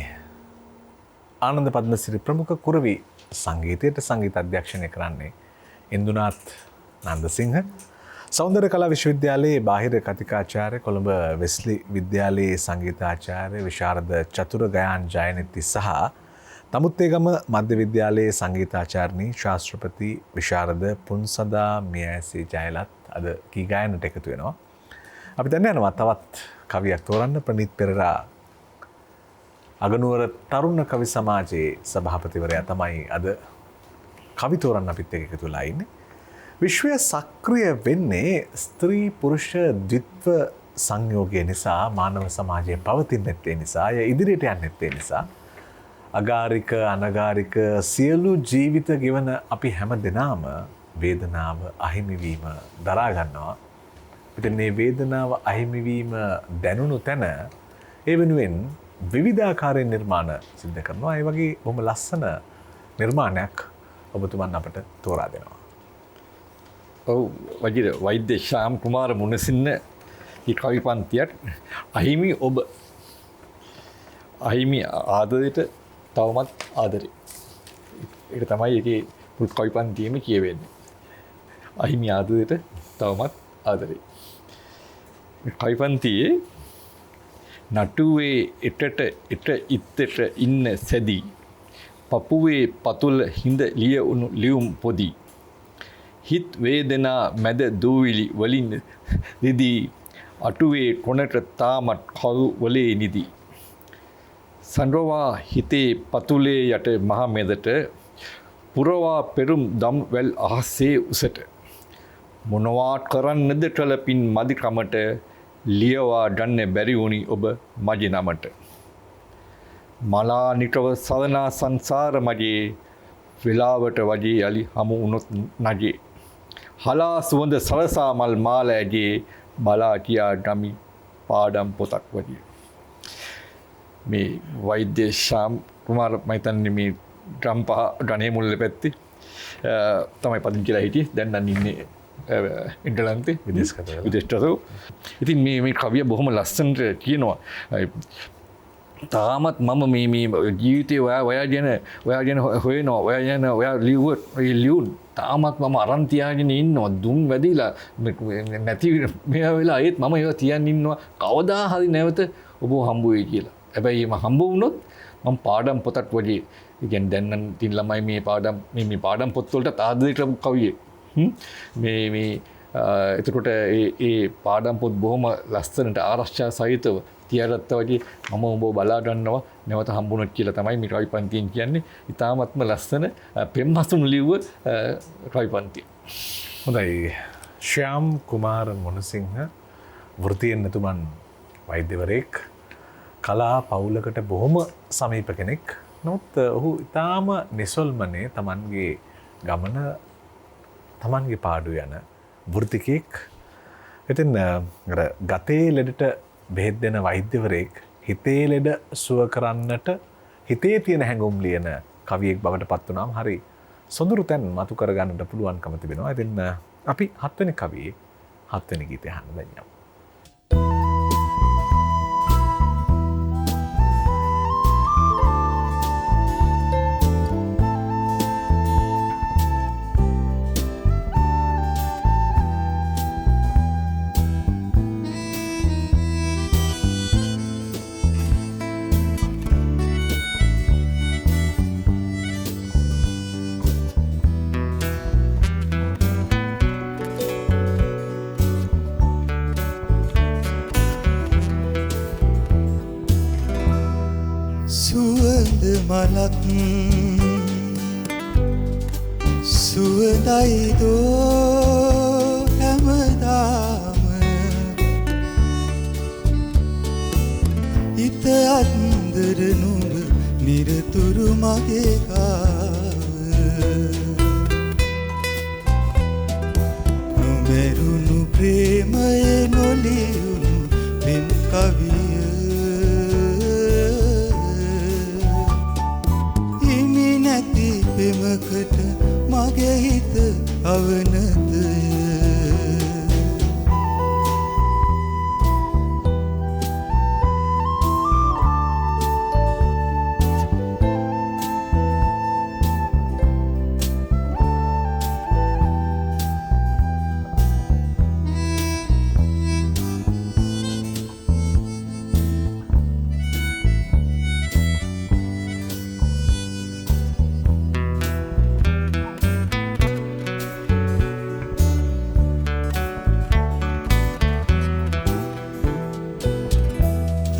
ආනන්ද පද්මසිරි ප්‍රමුඛ කුරවි සංගීතයට සංගීත අධ්‍යක්ෂණය කරන්නේ ඉන්දුනාත් නන්දසිංහ. සෞන්දර්ය කලා විශ්වවිද්‍යාලයේ බාහිර කතිකාචාර්ය, කොළඹ වෙස්ලි විද්‍යාලයේ සංගීතාචාර්ය විශාරද චතුර ගයාන් ජයනෙති සහ තමුත්තේගම මධ්‍ය විද්‍යාලයේ සංගීතාචාර්යනී ශාස්ත්‍රපති විශාරද පුන්සදා මියඇසී ජයලත් අද කීගායනට එකතු වෙනවා. අපි දැන් යනවා තවත් කවියක් තෝරන්න. ප්‍රනීත් පෙරේරා අගනුවර තරුණ කවි සමාජයේ සභාපතිවරයා තමයි අද කවි තෝරන්න අපිත් එක්ක එකතු වෙලා ඉන්නේ. විශ්වය සක්‍රිය වෙන්නේ ස්ත්‍රී පුරුෂ ද්විත්ව සංයෝගය නිසා, මානව සමාජයේ පවතිනෙත් ඒ නිසා, එය ඉදිරියට යන්නෙත් ඒ නිසා. අගාරික අනගාරික සියලු ජීවිත ගෙවන අපි හැම දෙනාම වේදනාව අහිමිවීම දරා ගන්නවා. ඉතින් මේ වේදනාව අහිමිවීම දැනුණු තැන ඒ වෙනුවෙන් විවිධාකාරයෙන් නිර්මාණ සිද්ධ කරනවා. ඒ වගේ බොහොම ලස්සන නිර්මාණයක් ඔබතුමන් අපට තෝරා දෙනවා. ඔව් වජිර වෛද්‍ය ශාම් කුමාර මුණසින්න මේ කවි පන්තියක් අහිමි ඔබ අහිමි ආදරයට තවමත් ආදරේ. ඒක තමයි ඒකේ මුල් කවි පන්තියේම කියවෙන්නේ. අහිමි ආදරයට තවමත් ආදරේ. කවි පන්තියේ නටුවේ එටට එට ඉත්තට ඉන්න සැදී පපුවේ පතුල හිඳ ලියවුණු ලියුම් පොදි හිත් වේදනා මැද දූවිලි වලින් නිදී අටුවේ කොනට තාමත් කවු වලේ නිදී සඳවා හිතේ පතුලේ යට මහ මෙදට පුරවා පෙරුම් දම් වැල් අහසේ උසට මොනවා කරන්නද කලපින් මදිකමට ලියවා ගන්න බැරි වුණි ඔබ මගේ නමට මලා නිකව සවනා සංසාර මගේ වෙලාවට වගේ යලි හමු වුණොත් නගේ හලා සුවඳ සලසා මල් මාල ඇගේ බලා කියා ගමි පාඩම් පොතක් වගේ. මේ වෛද්‍ය ශාම් කුමාර මම හිතන්නේ මේ ගම්පහ ගණේ මුල්ල පැත්තේ තමයි පදිංචිලා හිටියේ. දැන් නම් ඉන්නේ ඉංගලන්තේ විදේශගතව. ඉතින් මේ කවිය බොහොම ලස්සනට කියනවා. තාමත් මම මේ ජීවිතේ ඔයා ගැන හොයනවා. ඔයා ලියුන් තාමත් මම අරන් තියාගෙන ඉන්නවා. දුම් වැදිලා නැති මෙයා වෙලා ඒත් මම ඒවා තියන් ඉන්නවා. කවදා හරි නැවත ඔබ හම්බ වෙයි කියලා. හැබැයි මම හම්බ වුණොත් මම පාඩම් පොතක් වගේ. ඒ කියන්නේ දැන් නම් තින් ළමයි මේ පාඩම් පොත් වලට ආදරේ කරපු කවියේ. මේ එතකොට ඒ පාඩම් පොත් බොහොම ලස්සනට ආරක්ෂා සහිතව තියාගත්තා වගේ මම ඔබ බලා ගන්නවා නැවත හම්බුනොත් කියලා තමයි මේ කවි පන්තියෙන් කියන්නේ. ඉතාමත්ම ලස්සන පෙම්හසුන් ලිව්ව කවි පන්තිය. හොඳයි. ශ්‍යාම් කුමාර මුණසිංහ වෘත්තියෙන් එතුමන් වෛද්‍යවරයෙක්, කලා පවුලකට බොහොම සමීප කෙනෙක්. නමුත් ඔහු ඉතාම නිසල්මනේ තමන්ගේ ගමන තමන්ගේ පාඩු යන වෘත්තිකයෙක්. ඉතින් ගතේ ලෙඩට බෙහෙත් දෙන වෛද්‍යවරයෙක් හිතේ ලෙඩ සුව කරන්නට හිතේ තියෙන හැඟුම් ලියන කවියෙක් බවට පත් වුණාම හරි සොඳුරු තැන් මතු කරගන්නට පුළුවන්කම තිබෙනවා. ඉතින් අපි 7 වෙනි කවියේ 7 වෙනි ගීතය අහන්න දැන් යමු. සුවඳ මලක් සුවඳයි දෝ හැමදාම හිත අන්දර නුඹ නිරතුරු මගේ කාව නොමෙරුණු ප්‍රේමයේ නොලියුණු පෙම් කවිය පෙමකට මගේ හිත අවනතය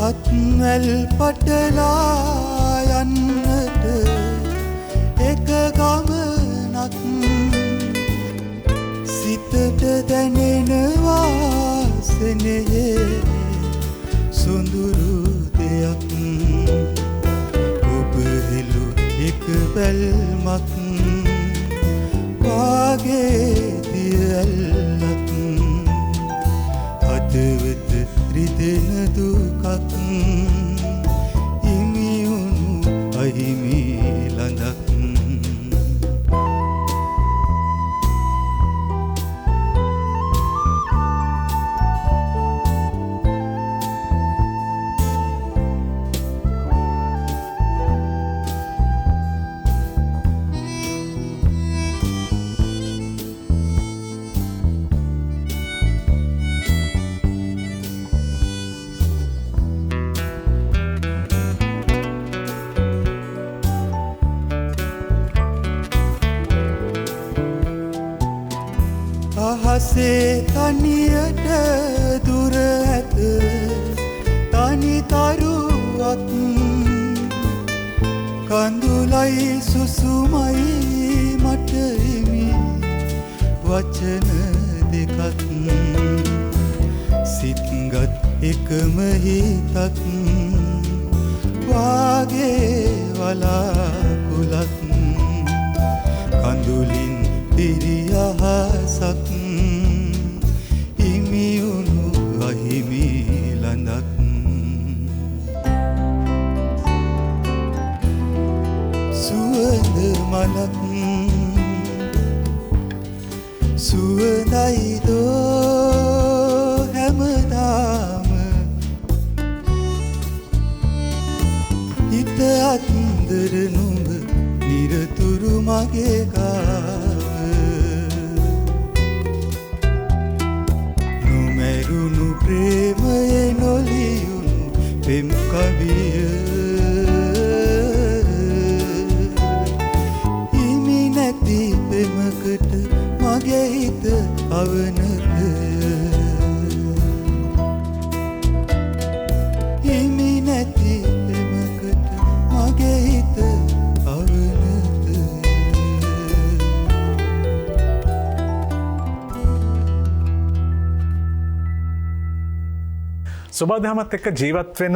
අත්වැල් පටලා යන්නට එක ගමනක් සිතට දැනෙනවා සෙනෙහේ සොඳුරු දෙයක් ඔබ හෙළු එක බැල්මක් වාගේ දියල්ලක් හදවත රිදෙන දුකක් හිමිවුණු අහිමි ළඳක් අහසේ තනියට දුර ඇත තනි තරුවක් කඳුලයි සුසුමයි මට හිමි වචන දෙකක් සිත්ගත් එකම හිතක් වාගේ වලාකුලක් කඳුලින් පිරියහසක් හිමිවුණු අහිමි ළඳක් සුවඳ මලක් සුවඳයිදෝ හැමදාම හිත අත්දර නුඹ නිරතුරු මගේ නොමැරුණු ප්‍රේමයේ නොලියුණු පෙම් කවිය හිමි නැති පෙමකට මගේ හිත අවනත හිමි නැති පෙමකට මගේ හිත සුබාදහමත් එක්ක ජීවත් වෙන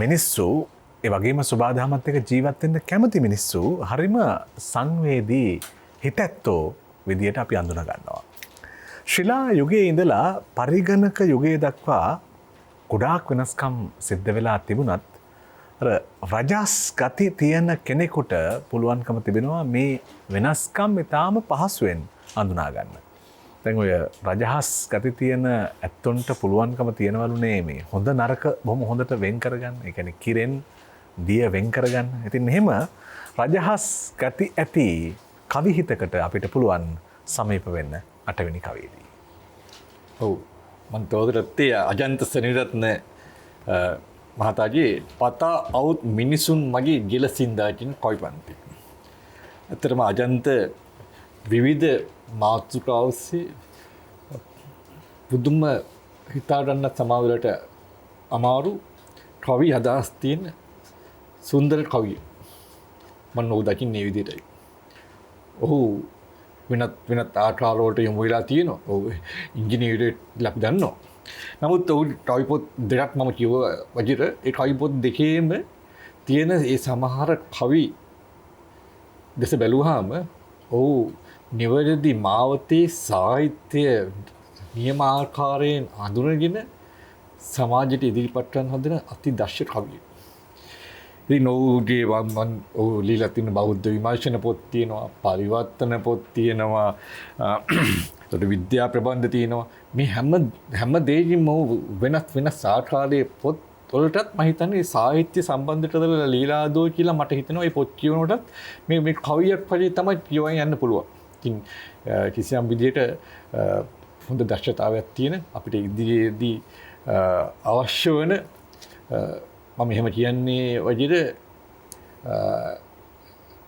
මිනිස්සු ඒ වගේම සුබාදහමත් එක්ක ජීවත් වෙන්න කැමති මිනිස්සු හරිම සංවේදී හිතැත්තෝ විදියට අපි අඳුන ගන්නවා. ශිලා යුගයේ ඉඳලා පරිගණක යුගයේ දක්වා ගොඩාක් වෙනස්කම් සිද්ධ වෙලා තිබුණත් රජස් ගති තියෙන කෙනෙකුට පුළුවන්කම තිබෙනවා මේ වෙනස්කම් ඉතාම පහසුවෙන් අඳුනා ගන්න. දැන් ඔය රජහස් ගති තියෙන ඇත්තොන්ට පුළුවන්කම තියෙනවලුනේ මේ හොඳ නරක බොහොම හොඳට වෙන් කරගන්න. ඒ කියන්නේ කිරෙන් දිය වෙන් කරගන්න. ඉතින් එහෙම රජහස් ගති ඇති කවි හිතකට අපිට පුළුවන් සමීප වෙන්න 8 වෙනි කවියේදී. ඔව් මම තෝරගත්තේ අජන්ත සෙනවිරත්න මහතාගේ පතා අවුත් මිනිසුන් මගේ ජිලසින්දා කියන කවි පන්ති. ඇත්තටම අජන්ත විවිධ මාතෘකා ඔස්සේ පුදුම හිතා ගන්න සමාවලට අමාරු කවි අදහස් තියෙන සුන්දර කවිය. මම ඔහු දකින්නේ මේ විදිහටයි. ඔහු වෙනත් ආකාරවලට යොමු වෙලා තියෙනවා. ඔහු ඉංජිනේරුවෙක් ලක් දන්නවා. නමුත් ඔහු කවි පොත් දෙකක් මම කිව්වා වජිර ඒ කවි පොත් දෙකේම තියෙන ඒ සමහර කවි දෙස බැලුවාම ඔහු නිවැරදි මාවතේ සාහිත්‍ය නියමාකාරයෙන් අඳුනගෙන සමාජයට ඉදිරිපත් කරන හදන අති දක්ෂ කවියෙක්. ඉතින් ඔහුගේ ඔහු ලියලා තියෙන බෞද්ධ විමර්ශන පොත් තියෙනවා, පරිවර්තන පොත් තියෙනවා, ඒකට විද්‍යා ප්‍රබන්ධ තියෙනවා. මේ හැම දෙයකින්ම ඔහු වෙනස් ආකාරයේ පොත් වලටත් මම හිතන්නේ සාහිත්‍ය සම්බන්ධ කරලා ලීලාදෝ කියලා මට හිතෙනවා. මේ පොත් කියවනකොටත් මේ කවියක් වගේ තමයි කියවන්න යන්න පුළුවන්. ඉතින් කිසියම් විදිහට හොඳ දක්ෂතාවයක් තියෙන අපිට ඉදිරියේදී අවශ්‍ය වෙන මම එහෙම කියන්නේ වගේ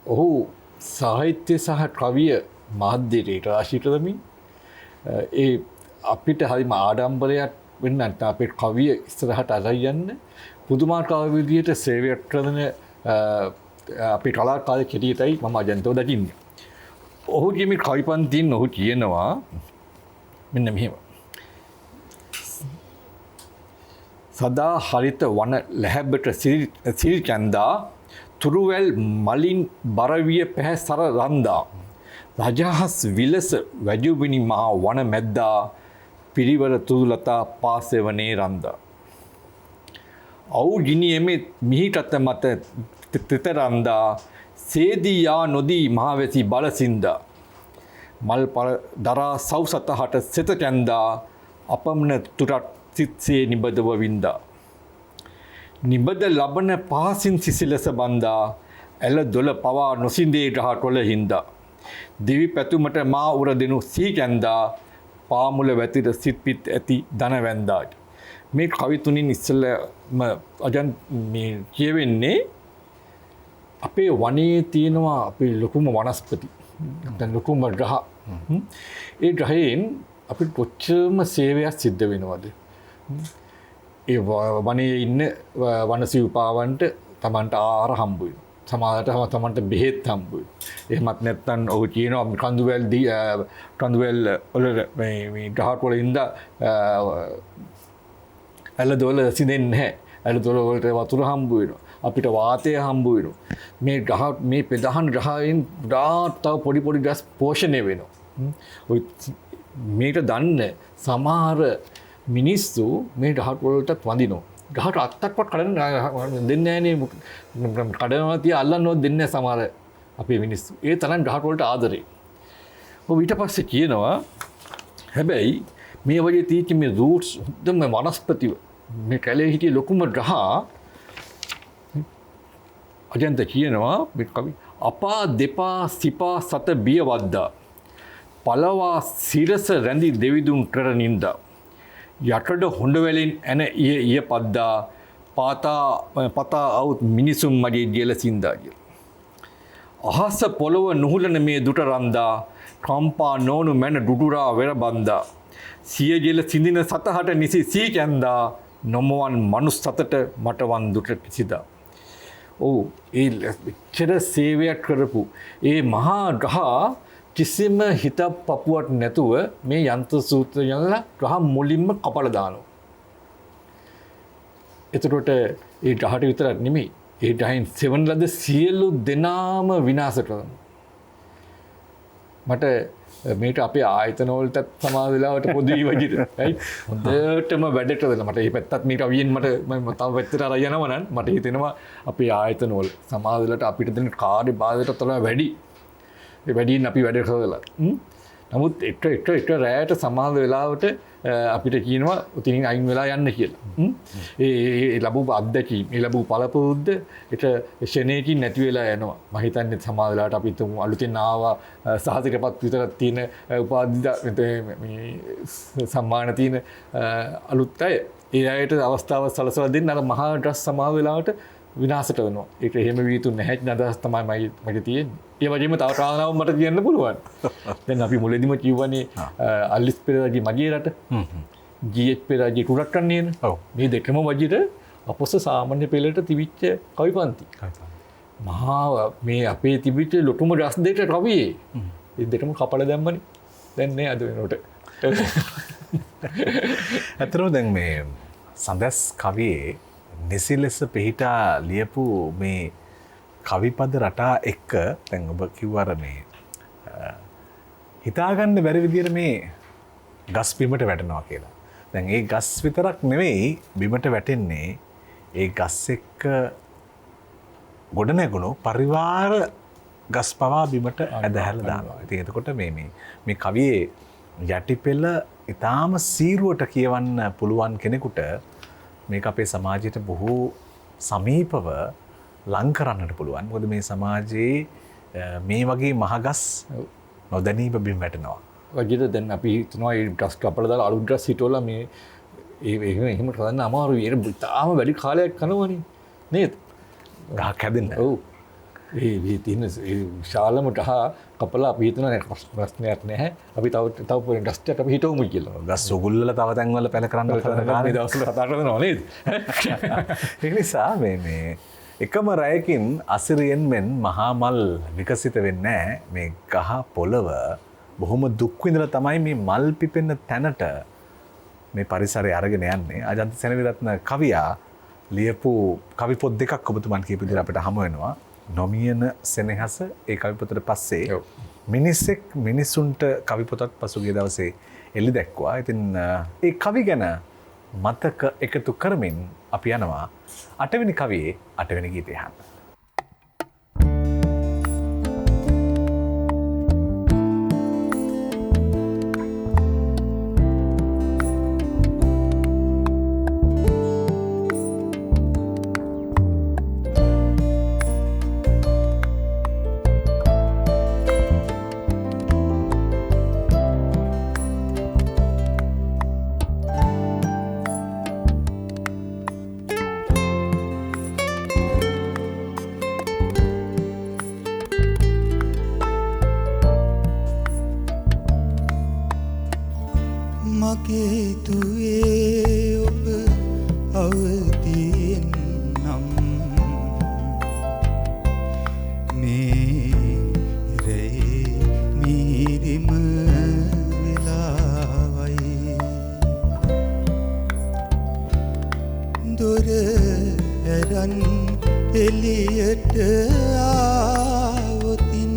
ඔහු සාහිත්‍ය සහ කවිය මාධ්‍යයට රාශී කරමින් ඒ අපිට හරිම ආඩම්බරයක් වෙන්න නැත්නම් අපේ කවිය ඉස්සරහට අරන් යන්න පුදුමාකාර විදියට සේවයක් කරන අපේ කලාකාරයෙක් හැටියටයි මම අජන්තව දකින්නේ. ඔහුගේ මේ කවි පන්තියෙන් ඔහු කියනවා මෙන්න මෙහෙම. සදා හරිත වන ලැහැබ්බට සිරි කැන්දා තුරුවැල් මලින් බරවිය පැහැසර රන්දා රජහස් විලස වැජුබිනි මහා වන මැද්දා පිරිවර තුදුලතා පාසෙවනේ රන්දා. අවු ගිනියමේ මිහිටත මත තෙතරන්දා සේදියා නොදී මහවැසි බලසින්දා මල් පර දරා සව්සතහට සෙත කැන්දා අපමණ තුරත් සිත්සේ නිබදව වින්දා. නිබද ලබන පහසින් සිසිලස බන්දා ඇල දොල පවා නොසින්දේ රහටොල හින්දා. දිවි පැතුමට මා උර දෙනු සී කැන්දා පාමුල වැතිර සිත්පිත් ඇති දනවැන්දාට. මේ කවිතුනින් ඉස්සල්ලම අජන් මේ කියවෙන්නේ අපේ වනයේ තියෙනවා අපේ ලොකුම වනස්පති. ලොකුම ග්‍රහ. ඒ ග්‍රහයෙන් අපිට කොච්චරම සේවයක් සිද්ධ වෙනවද? ඒ වනයේ ඉන්න වනසිව්පාවන්ට තමන්ට ආහාර හම්බ වෙනවා. සමහරට තමන්ට බෙහෙත් හම්බ වෙනවා. එහෙමත් නැත්නම් ඔහු කියනවා කඳුවැල් වල මේ ග්‍රහවල ඉඳලා ඇල දොල සිදෙන්නේ නැහැ. ඇල දොල වලට වතුර හම්බ වෙනවා. අපිට වාතය හම්බ වෙනවා. මේ ග්‍රහ මේ ප්‍රධාන ග්‍රහයන් තව පොඩි පොඩි ගස් පෝෂණය වෙනවා. ඔය මේක දන්න සමහර මිනිස්සු මේ ග්‍රහ වලට වඳිනවා. ගහට අත්තක්වත් කඩන්න දෙන්නේ නැහනේ. කඩනවා තිය අල්ලන්නවත් දෙන්නේ නැහැ සමහර අපේ මිනිස්සු. ඒ තරම් ග්‍රහ වලට ආදරේ. ඔය ඊට පස්සේ කියනවා හැබැයි මේ වගේ තියෙච්ච මේ රූට්ස් හොඳම වනස්පතිව මේ කැලේ හිටිය ලොකුම ග්‍රහ අජන්ත කියනවා මේ කවි අපා දෙපා සිපා සත බිය වද්දා පළවා සිරස රැඳි දෙවිදුන් කර නින්දා යටඩ හොඬ වැලෙන් ඇන ඊය පද්දා පතා අවුත් මිනිසුන් මගේ ජෙල සින්දා කියලා. අහස පොළව නුහුලන මේ දුට රන්දා කම්පා නෝනු මැන ඩුඩුරා වෙර බන්දා සිය ජෙල සිඳින සතහට නිසි සී කැන්දා නොමවන් මනුස් සතට මටවන් දුට කිසිදා. ඔව් ඒ එච්චර සේවයක් කරපු ඒ මහා ග්‍රහ කිසිම හිත පපුවක් නැතුව මේ යන්ත්‍ර සූත්‍ර යනලා ග්‍රහ මුලින්ම කපලා දානවා. එතකොට ඒ ග්‍රහට විතරක් නෙමෙයි ඒ ග්‍රහයන් සෙවන ලද සියලු දෙනාම විනාශ කරනවා. මට මේක අපේ ආයතන වලට සමාන වෙලාවට පොදුයි වගේ right හොඳටම වැඩට දෙලා මට මේ පැත්තත් මේක අවියෙන් මට තව පැත්තට අර යනවා නම් මට හිතෙනවා අපේ ආයතන වල සමාන වෙලාවට අපිට දෙන කාර්ය බාධාට තමයි වැඩි. ඒ වැඩියෙන් අපි වැඩ කරලා. නමුත් එක රැයට සමාන වෙලාවට අපිට කියනවා උතින් අයින් වෙලා යන්න කියලා. ඒ ලැබූ අත්දැකීම්, ඒ ලැබූ පළපුරුද්ද ඒක ෂණේකින් නැති වෙලා යනවා. මම හිතන්නේ සමාන වෙලාවට අපි තුමු අලුතෙන් ආවා සහතිකපත් විතරක් තියෙන උපාධි මේ සම්මාන තියෙන අලුත් අය ඒ අයට අවස්ථාව සලසලා දෙන්න අර මහා ඩ්‍රස් සමාන වෙලාවට විනාශට වෙනවා. ඒක එහෙම විය යුතු නැහැ කියන අදහස් තමයි මගේ තියෙන්නේ. ඒ වගේම තව කාරණාවක් මට කියන්න පුළුවන්. දැන් අපි මුලදීම කිව්වනේ අල්ලිස් පෙරේරාගේ මගේ රට. ජී.එච්. පෙරේරාගේ කුරට්ටන් නේද? ඔව්. මේ දෙකම වජිර අපොස සාමාන්‍ය පෙළට තිබිච්ච කවිපන්ති. මහා මේ අපේ තිබිච්ච ලොකුම රස දෙක කවියේ. ඒ දෙකම කපලා දැම්මනේ. දැන් නේ අද වෙනකොට. ඇත්තටම දැන් මේ සඳස් කවියේ නිසි ලෙස පිහිටා ලියපු මේ කවිපද රටා එක්ක දැන් ඔබ කිව්වර මේ හිතාගන්න බැරි විදිහට මේ ගස් බිමට වැටෙනවා කියලා. දැන් ඒ ගස් විතරක් නෙවෙයි බිමට වැටෙන්නේ ඒ ගස් එක්ක ගොඩ නැගුණු පරිවාර ගස් පවා බිමට ඇදහැරලා දානවා. ඉතින් එතකොට මේ කවියේ යටිපෙළ ඊටාම සීරුවට කියවන්න පුළුවන් කෙනෙකුට මේක අපේ සමාජයට බොහෝ සමීපව ලං කරන්නට පුළුවන්. මොකද මේ සමාජයේ මේ වගේ මහගස් නොදැනීම බිම් වැටෙනවා. වගේද දැන් අපි හිතනවා ඒ ගස් කපලා දාලා අලුත් ගස් හිටවලා මේ එහෙම කරන්න අමාරුයි. ඒක තාම වැඩි කාලයක් කරනවනේ නේද? ගහක් හැදෙන්න. ඔව්. ඒ තියෙන විශාලමට හා කපලා අපි හිතන ප්‍රශ්නයක් නැහැ. අපි තව ගස්ටයක් අපි හිතවමු කියලා. ගස් උගුල්වල තව තැන්වල පැල කරන්න මේ දවස්වල කතා කරනවා නේද? ඒ නිසා මේ එකම රැයකින් අසිරියෙන් මෙන් මහා මල් විකසිත වෙන්නේ මේ ගහ පොළව බොහොම දුක් විඳලා තමයි මේ මල් පිපෙන්න තැනට මේ පරිසරය අරගෙන යන්නේ. අජන්ත සෙනවිරත්න කවියා ලියපු කවි පොත් දෙකක් ඔබතුමන් කියපු විදිහට අපිට හමු වෙනවා. නොමියන සෙනෙහස ඒ කවි පොතට පස්සේ මිනිස්සෙක් මිනිසුන්ට කවි පොතත් පසුගිය දවසේ එළි දැක්වා. ඉතින් ඒ කවි ගැන මතක එකතු කරමින් අපි යනවා 8 වෙනි කවියේ 8 වෙනි ගීතය අහන්න. මගේ දුවේ ඔබ අවදියෙන් නම් මේ රේ මීරිම වෙලාවයි දොර ඇරන් එළියට ආවොතින්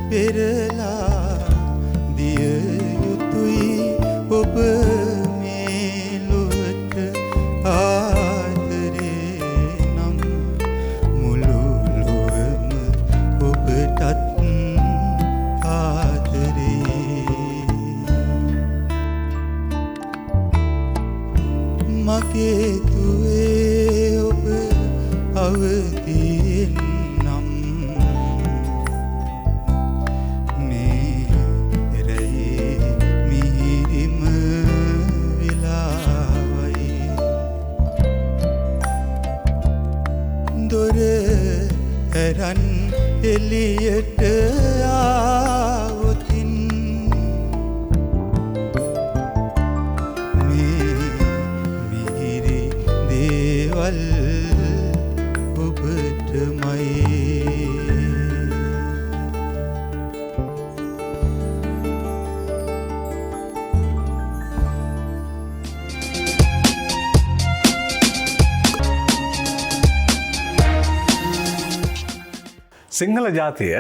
පෙරලා දිය යුතුයි ඔබ මේ ලොවට ආදරේ නම් මුළු ලොවම ඔබටත් ආදරේ මගේ දුවේ ඔබ අවදීන් නම් මේ රැයේ මිහිරිම වෙලාවයි දොර ඇරන් එළියට ආවොතින් මේ මිහිරි දේවල් ඔබටමයි සිංහල ජාතිය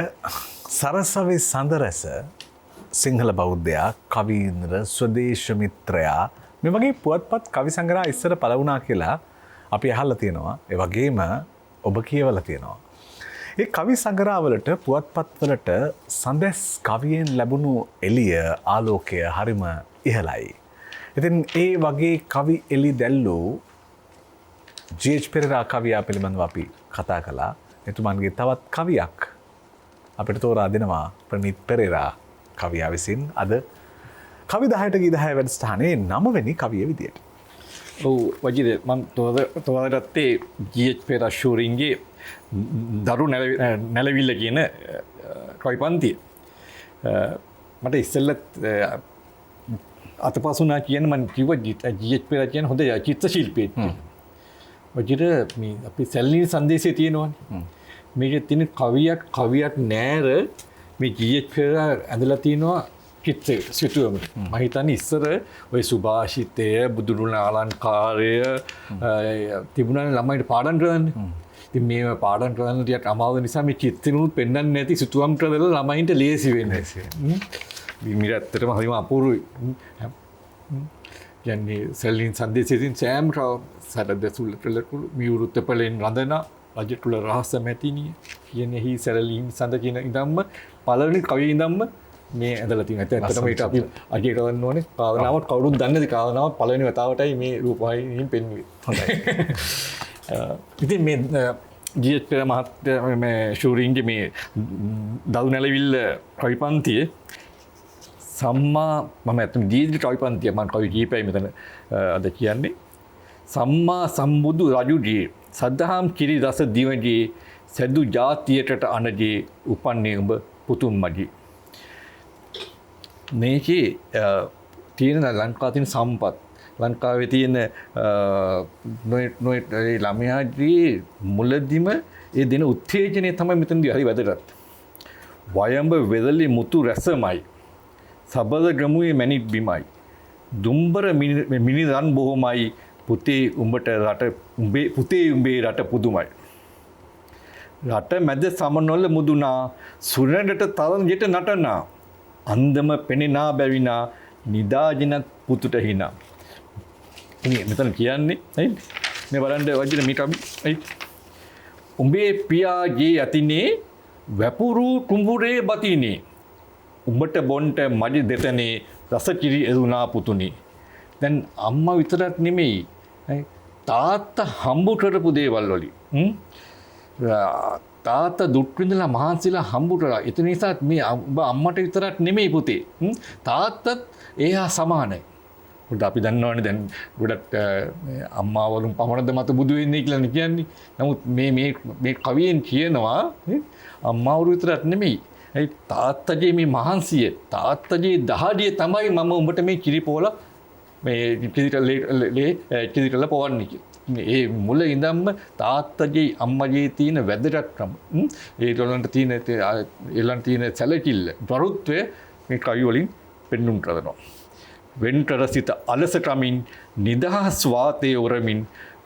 සරසවි සඳරැස සිංහල බෞද්ධයා කවීන්ද්‍ර ස්වදේශමිත්‍රයා මේ වගේ පුවත්පත් කවි සංග්‍රහ ඉස්සර පළ වුණා කියලා අපි අහලා තියෙනවා. ඒ වගේම ඔබ කියවලා තියෙනවා. ඒ කවි සංග්‍රහවලට පුවත්පත්වලට සඳැස් කවියෙන් ලැබුණු එළිය ආලෝකය හරිම ඉහළයි. ඉතින් ඒ වගේ කවි එළි දැල්ලූ ජී.එච්. පෙරේරා කවියා පිළිබඳව අපි කතා කළා. එතුමන්ගේ තවත් කවියක් අපිට තෝරා දෙනවා ප්‍රනීත් පෙරේරා කවියා විසින් අද කවි 10ට ගී 10 වැඩසටහනේ 9 වෙනි කවිය විදියට. ඔව් වජිර මම තෝරාගත්තේ ජී.එච්. පෙරේරා ෂූරින්ගේ දරු නැලවිල්ල කියන කවි පන්තිය. මට ඉස්සෙල්ලත් අතපසුනා කියන මම කිව්වා ජී.එච්. පෙරේරා කියන හොඳ චිත්‍ර ශිල්පියෙක්. වජිර මේ අපි සැලනීය සංදේශය තියෙනවානේ. මේකේ තියෙන කවියක් නෑර මේ ජී.එච්. පෙරේරා ඇඳලා තිනවා චිත්‍ර සිතුවම. මම හිතන්නේ ඉස්සර ওই සුභාෂිතය බුදුරුණ අලංකාරය තිබුණානේ ළමයිට පාඩම් කරන්න. ඉතින් මේ පාඩම් කරන්න ටිකක් අමාරු නිසා මේ චිත්‍රනුත් පෙන්වන්නේ නැති සිතුවම් කරලා ළමයින්ට ලේසි වෙන්නේ. මේ ඇත්තටම හරිම අපූර්වයි. යන්නේ සැලීන් සංදේශයෙන් සෑම සරද සුල්ලකලකුළු මියුරුත් පලෙන් රඳන රජතුල රහස මැතිනිය කියනෙහි සැලීන් සඳ කියන ඉඳම්ම පළවෙනි කවිය ඉඳම්ම මේ ඇඳලා තියෙන. ඇත්තටම ඒක අපි අගය කරන්න ඕනේ. කාරණාවක් කවුරුත් දන්නේ නැති කාරණාවක් පළවෙනි වතාවටයි මේ රූපවාහිනියෙන් පෙන්වුවේ. හොඳයි. ඉතින් මේ ජී.එච්. පෙරේරා මහත්තයා මේ ෂූරින්ගේ මේ දරු නැලවිල්ල කවි පන්තියේ සම්මා මම ඇත්තම ජීවිත කවි පන්තිය මම කවි කීපයයි මෙතන අද කියන්නේ. සම්මා සම්බුදු රජුගේ සද්ධාම් කිරි රස දිවගේ සැදු ජාතියටට අනජේ උපන්නේ උඹ පුතුන් මගේ. මේකේ තියෙන ලංකාවේ තියෙන සම්පත් ලංකාවේ තියෙන නොයෙක් ළමයාගේ මුලදිම ඒ දෙන උත්තේජනය තමයි මෙතනදී හරි වැදගත්. වයඹ වෙදලි මුතු රැසමයි සබද ගමුවේ මැණික් බිමයි දුම්බර මිනිරන් බොහොමයි පුතේ උඹට රට උඹේ රට පුදුමයි රට මැද සමනොල්ල මුදුනා සුරඬට තරම් යට නටනා අන්දම පෙනෙනා බැවිනා නිදාජනත් පුතුට හිනා. ඉතින් මෙතන කියන්නේ මේ බලන්න වජින මේ කවි උඹේ පියාගේ අතිනේ වැපුරු කුඹුරේ බතිනේ උඹට බොන්ට මඩි දෙතනේ රසකිරි එදුනා පුතුනේ. දැන් අම්මා විතරක් නෙමෙයි තාත්තා හම්බු කරපු දේවල් වලින් තාත්තා දුක් විඳලා මහන්සිලා හම්බු කරා. ඒ නිසා මේ අම්මට විතරක් නෙමෙයි පුතේ. තාත්තත් එයා සමානයි. උඩ අපි දන්නවනේ දැන් ගොඩක් අම්මා වරුන් පමණද මත බුදු වෙන්නේ කියලා කියන්නේ. නමුත් මේ කවියෙන් කියනවා අම්මාවරු විතරක් නෙමෙයි. ඒ තාත්තගේ මේ මහන්සිය තාත්තගේ දහඩිය තමයි මම උඹට මේ කිරිපෝල මේ කිරිකල පොවන්නේ කියලා. ඒ මුල ඉඳන්ම තාත්තගේ අම්මගේ තියෙන වැදගත්කම ඒගොල්ලන්ට තියෙන සැලකිල්ල වරුත්වය මේ කවි වලින් පෙන්වුම් කරනවා. වෙන්කර සිත අලසකමින් නිදහස් වාතයේ උරමින්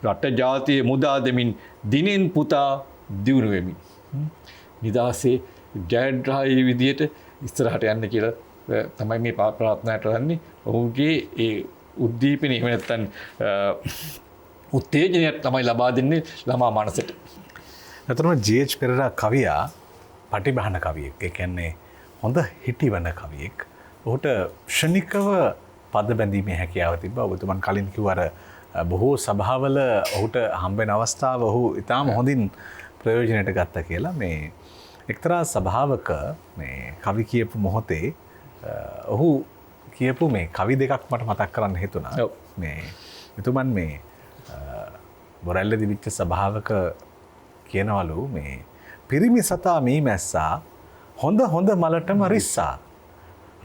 රට ජාතිය මුදා දෙමින් දිනෙන් පුතා දියුණු වෙමින් නිදහසේ ජයග්‍රහී විදියට ඉස්සරහට යන්න කියලා තමයි මේ ප්‍රාර්ථනා කරන්නේ. ඔහුගේ ඒ උද්දීපනය එහෙම නැත්නම් උත්තේජනයක් තමයි ලබා දෙන්නේ ළමා මනසට. ඇත්තටම ජී.එච්. පෙරේරා කවියා පටිභාන කවියෙක්. ඒ කියන්නේ හොඳ හිටිවන කවියෙක්. ඔහුට ක්ෂණිකව පද බැඳීමේ හැකියාව තිබ්බා. ඔබතුමන් කලින් කිව්ව බොහෝ සභාවල ඔහුට හම්බෙන අවස්ථාව ඔහු ඉතාම හොඳින් ප්‍රයෝජනයට ගත්තා කියලා. මේ එක්තරා සභාවක මේ කවි කියපු මොහොතේ ඔහු කියපු මේ කවි දෙකක් මට මතක් කරන්න හිතුණා. මේ එතුමන් මේ බොරැල්ල දිවිච්ච සභාවක කියනවලු මේ පිරිමි සතා මී මැස්සා හොඳ හොඳ මලටම රිස්සා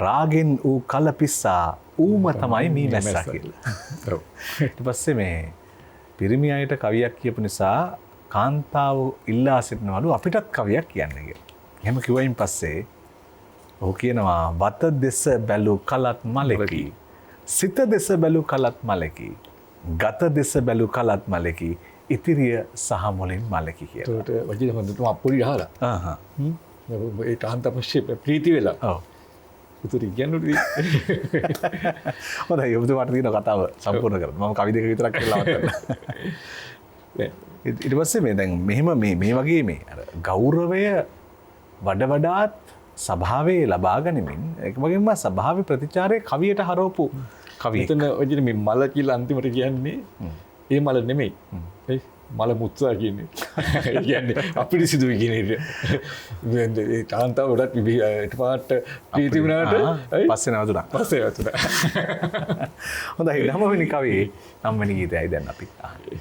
රාගෙන් ඌ කලපිස්සා ඌම තමයි මී මැස්සා කියලා. ඊට පස්සේ මේ පිරිමි අයට කවියක් කියපු නිසා කාන්තාව ඉල්ලා සිටිනවලු අපිටත් කවියක් කියන්න කියලා. එහෙම කිව්වයින් පස්සේ ඔහු කියනවා වත දෙස බැලු කලත් මලකි සිත දෙස බැලු කලත් මලකි ගත දෙස බැලු කලත් මලකි ඉතිරිය සහ මුලින් මලකි කියලා. ඒකට වජිර හොඳටම අප්පුඩි ගහලා. ඒ කාන්තා පස්සේ ප්‍රීති වෙලා. ඔව්. උතුරි කියන්නේ හොඳයි ඔබතුමාට තියෙන කතාව සම්පූර්ණ කරන්න. මම කවි දෙක විතරක් කියලා අවතන්න. ඊට පස්සේ මේ දැන් මෙහෙම මේ වගේ මේ අර ගෞරවය වඩාත් සභාවේ ලබා ගනිමින් ඒක වගේම සභාවේ ප්‍රතිචාරයේ කවියට හරවපු කවියෙක්. එතන ඔය මේ මල කියලා අන්තිමට කියන්නේ ඒ මල නෙමෙයි. ඒ මල මුත්‍රා කියන්නේ. ඒ කියන්නේ අපිරිසිදුයි කියන එක. ඒ කාන්තාව ගොඩක් ඊටපාට ප්‍රීති වුණාට පස්සේ නවතුණා. හොඳයි 9 වෙනි කවියේ 9 වෙනි ගීතයයි දැන් අපි අහන්නේ.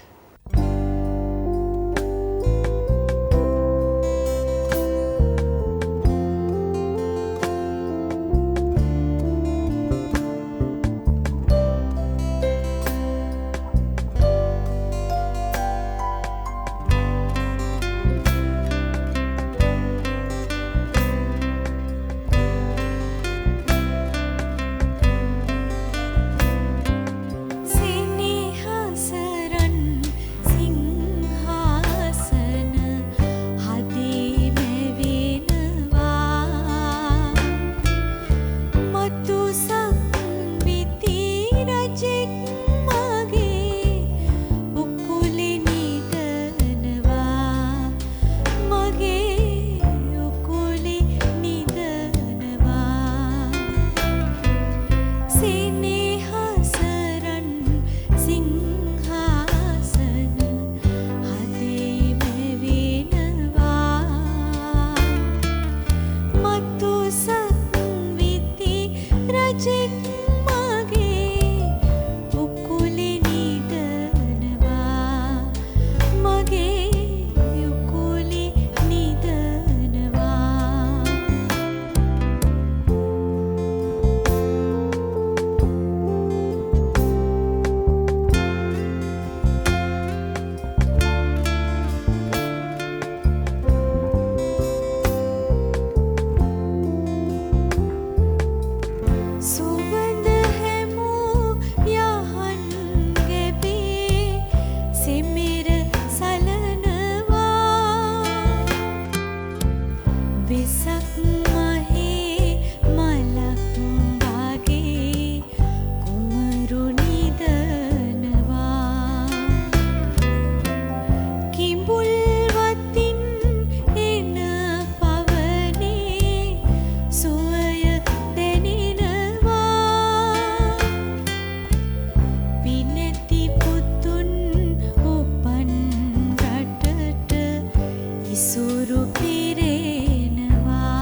ඉසුරු පිරෙනවා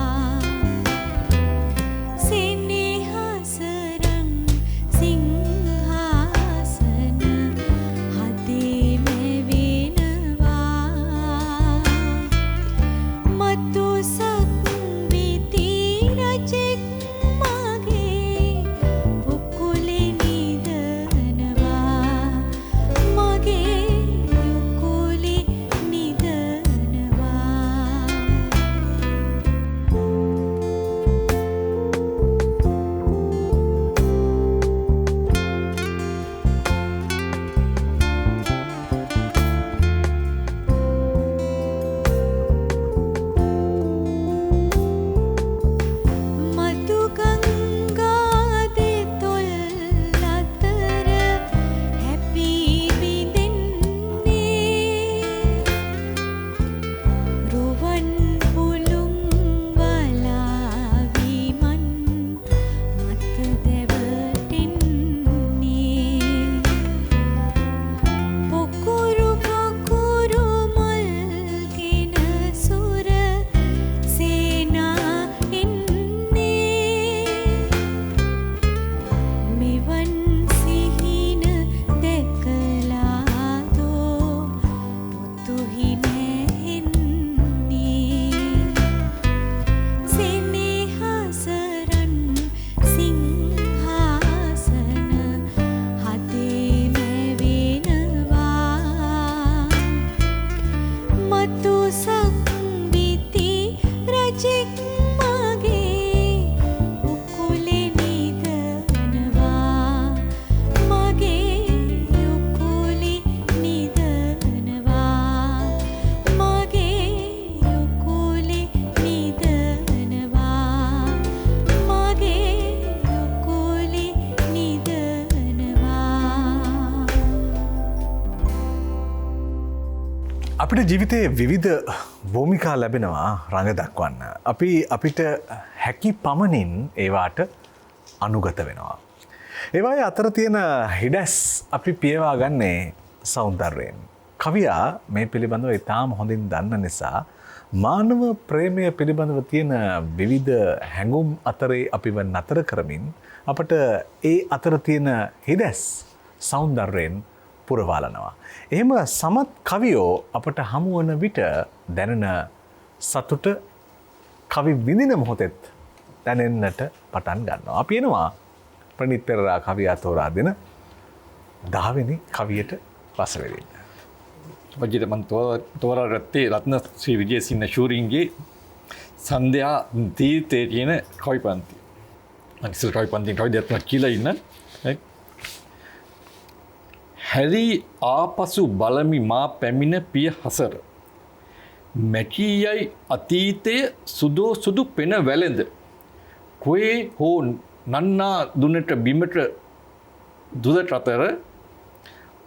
අපිට ජීවිතයේ විවිධ භූමිකා ලැබෙනවා රඟ දක්වන්න. අපිට හැකි පමණින් ඒවාට අනුගත වෙනවා. ඒවායේ අතර තියෙන හිඩැස් අපි පියවා ගන්නේ සෞන්දර්යයෙන්. කවියා මේ පිළිබඳව ඉතාම හොඳින් දන්න නිසා මානව ප්‍රේමය පිළිබඳව තියෙන විවිධ හැඟුම් අතරේ අපිව නතර කරමින් අපට ඒ අතර තියෙන හිඩැස් සෞන්දර්යයෙන් පුරවාලනවා. එහෙම සමත් කවියෝ අපට හමුවන විට දැනෙන සතුට කවි විඳින මොහොතෙත් දැනෙන්නට පටන් ගන්නවා. අපි එනවා ප්‍රනිත් පෙරේරා කවියා තෝරා දෙන 10 වෙනි කවියට රස විඳින්න. වජිත මන් තෝරාගත්තේ රත්න ශ්‍රී විජේසිංහ ශූරින්ගේ සන්ධ්‍යා තීර්ථයේ කියන කවි පන්ති. මම ඉස්සෙල් කවි පන්තියෙන් කවි දෙකක් කියලා ඉන්න. හැරි ආපසු බලමි මා පැමිණ පිය හසර. මැකී යයි අතීතය සුදෝ සුදු පෙන වැළඳ. කොේ හෝ නන්නා දුනට බිමට දුදට අතර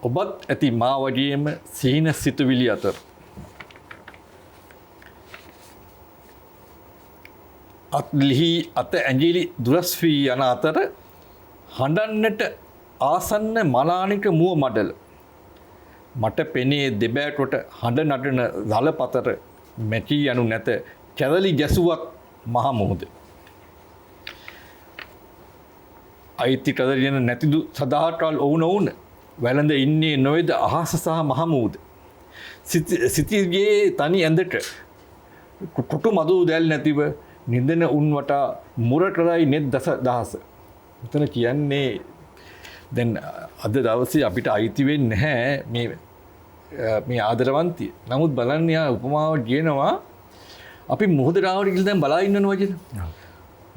ඔබත් ඇති මා වගේම සිහින සිතුවිලි අතර. අත් ලිහි අත ඇඟිලි දුරස් වී යන අතර හඬන්නට ආසන්න මලානික මුව මඩල. මට පෙනේ දෙබෑටොට හඬ නටන දලපතර මැකී යනු නැත කැදලි ගැසුවක් මහ මුහුද. අයිති කදරියන නැතිදු සදාටල් ඔවුනොවුන වැළඳ ඉන්නේ නොවේද අහස සහ මහමූද. සිතිගේ තනි ඇඳට කුටු මදු දැල් නැතිව නිදන උන්වටා මුරටරයි නෙත් දහස. මෙතන කියන්නේ දැන් අද දවසේ අපිට අයිති වෙන්නේ නැහැ මේ ආදරවන්තිය. නමුත් බලන්න යා උපමාවට කියනවා අපි මුහුදට ආවට කියලා දැන් බලා ඉන්නවනේ වචන.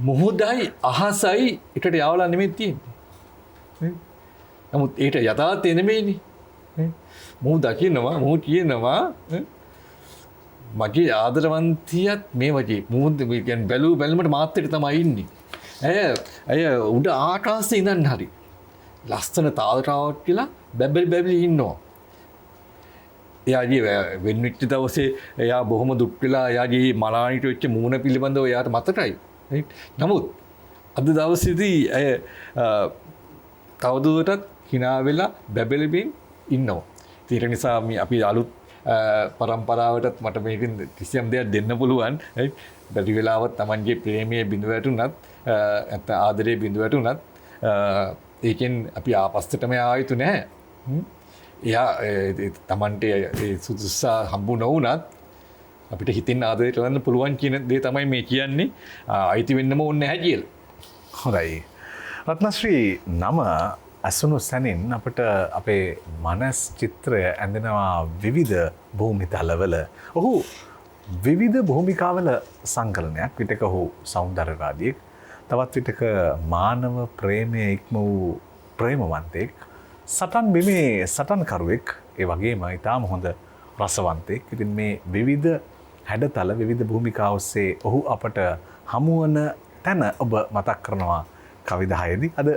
මුහුදයි අහසයි එකට යවලා නෙමෙයි තියෙන්නේ. නමුත් ඒට යථාර්ථය නෙමෙයිනේ. මොහු දකින්නවා මොහු කියනවා මගේ ආදරවන්තියත් මේ වගේ මුහුද කියන්නේ බැලූ බැලමට මාත් එක්ක තමයි ඉන්නේ. ඇය උඩ ආකාශයේ ඉඳන් හරි ලස්සන තාවකාවක් කියලා බැබලි ඉන්නවා. එයාගේ වෙන්විච්ච දවසේ එයා බොහොම දුක් වෙලා එයාගේ මලානිට වෙච්ච මූණ පිළිබඳව එයාට මතකයි. නමුත් අද දවසේදී ඇය තවදුරටත් hina වෙලා බැබලෙමින් ඉන්නවා. ඒක නිසා අපි අලුත් පරම්පරාවටත් මට මේකෙන් කිසියම් දෙයක් දෙන්න පුළුවන්. බැරි වෙලාවත් Tamanගේ ප්‍රේමයේ බිඳ වැටුණත් නැත්නම් ආදරයේ බිඳ වැටුණත් ඒකෙන් අපි ආපස්සටම ආයුතු නැහැ. එයා Tamante සුදුසා හම්බු නොවුණත් අපිට හිතින් ආදරය කරන්න පුළුවන් කියන දේ තමයි මේ කියන්නේ. අයිති වෙන්නම ඕනේ නැහැ කියලා. හොඳයි. රත්නශ්‍රී නම අසුණු සැනින් අපට අපේ මනස් චිත්‍රය ඇඳෙනවා විවිධ භූමිතලවල. ඔහු විවිධ භූමිකාවල සංකලනයක්. විටක ඔහු සෞන්දර්යවාදියෙක්. තවත් විටක මානව ප්‍රේමය ඉක්ම වූ ප්‍රේමවන්තයෙක්. සටන් බිමේ සටන්කරුවෙක්. ඒ වගේම ඉතාම හොඳ රසවන්තයෙක්. ඉතින් මේ විවිධ හැඩතල විවිධ භූමිකා ඔස්සේ ඔහු අපට හමුවන තැන ඔබ මතක් කරනවා කවි 10දී. අද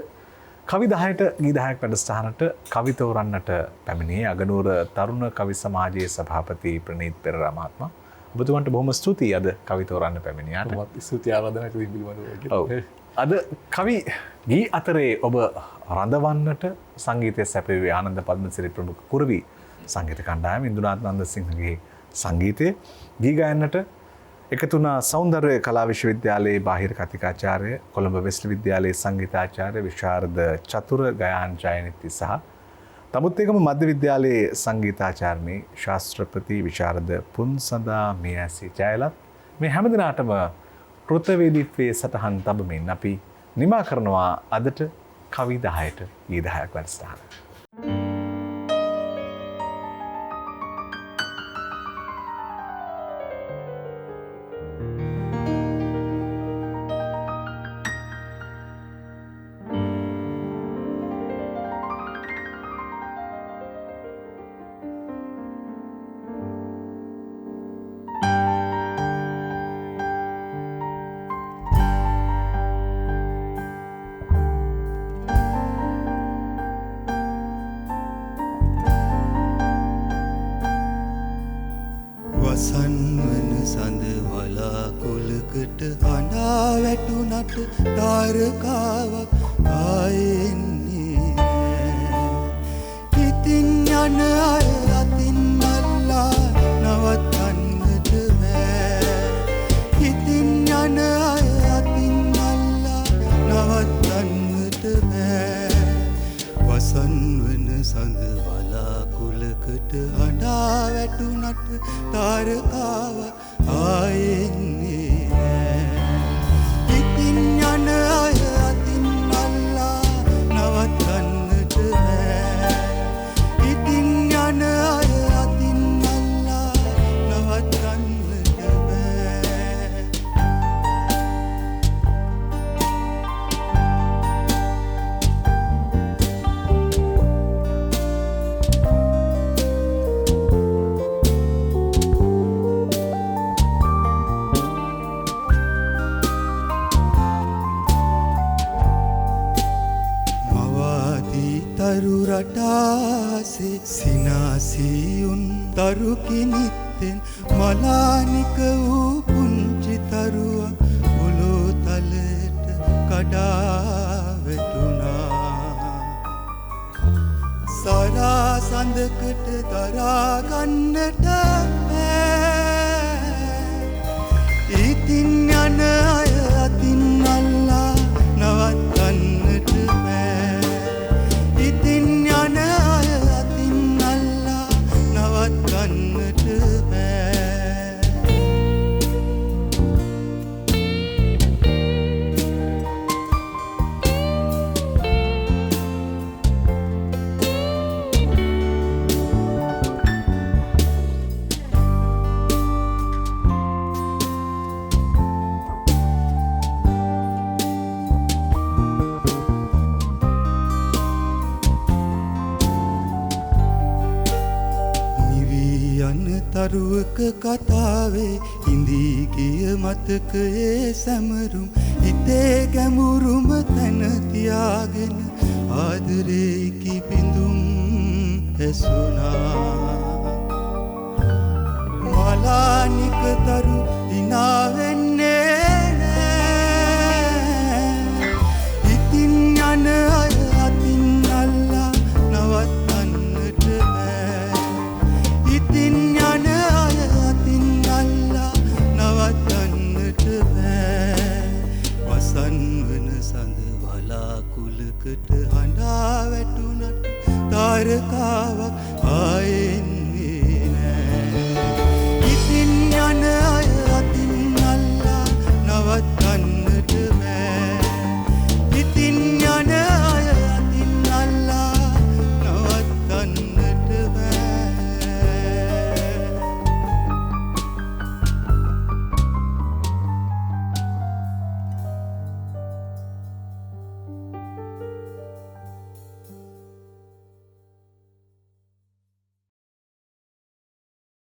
කවි 10ට ගී 10ක් වැඩසටහනට කවි තෝරන්නට පැමිණියේ අගනුවර තරුණ කවි සමාජයේ සභාපති ප්‍රනීත් පෙරේරා මහත්මයා. ඔබතුමන්ට බොහොම ස්තුතියි අද කවි තෝරන්න පැමිණියාට. ස්තුති ආරාධනා කරමින් පිළිබඳව. අද කවි ගී අතරේ ඔබ රඳවන්නට සංගීතය සැපයුවේ ආනන්ද පද්මසිරි ප්‍රමුඛ කුරවි සංගීත කණ්ඩායම ඉන්දුනාත් නන්දසිංහගේ සංගීතය ගී ගයන්නට එකතු වුණා සෞන්දර්ය කලා විශ්වවිද්‍යාලයේ බාහිර කතිකාචාර්ය කොළඹ විශ්වවිද්‍යාලයේ සංගීතාචාර්ය විශාරද චතුර ගයාන් ජයනිති සහ තමුත්තේගම මධ්‍ය විද්‍යාලයේ සංගීතාචාර්යනි ශාස්ත්‍රපති විශාරද පුන්සදා මියැසි ජයලත් මේ හැමදිනාටම කෘතවේදීත්වයේ සටහන් තබමින් අපි නිමා කරනවා අදට කවි 10ට ගී 10ක් වැඩසටහන. කුලකට හඬා වැටුනට තාරකාවක් ආයෙන්නේ නෑ. හිතින් යන අය අතින් අල්ලා නවත්තන්නට බෑ. හිතින් යන අය අතින් අල්ලා නවත්තන්නට බෑ. වසන් වන සඳ වලාකුලකට හඬා වැටුනට තාරකාවක් ආයෙන්නේ නෑ. හිතින් යන අය අතින් අල්ලා නවත්තන්නට බෑ. හිතින් යන අය අතින් අල්ලා නවත්තන්නට බෑ. තරු රටාසේ සිනාසියුන් තරු කිනිත්තෙන් මලානික වූ පුංචි තරුවක් පොළොව තලයට කඩා වැටුණා. සරා සඳකට දරා ගන්නට බෑ. ඉතින් යන අය අතින් අල්ලා නවත්තන්නට බෑ. ඉතින් යන අය අතින් අල්ලා නවත්තන්නට බෑ. තරුවක කතාවේ ඉඳී ගිය මතකයේ සැමරුම් හිතේ ගැඹුරුම තැන තියාගෙන ආදරේ කිපිඳුම් ඇසුනා. මලානික තරු හිනා වෙන්නේ නෑ. ඉතින් යන අය අතින් අල්ලා නවත්තන්නට බෑ. ඉතින් යන අය අතින් අල්ලා නවත්තන්නට බෑ. වසන් වන සඳ වලාකුලකට හඬා වැටුනට තාරකාවක්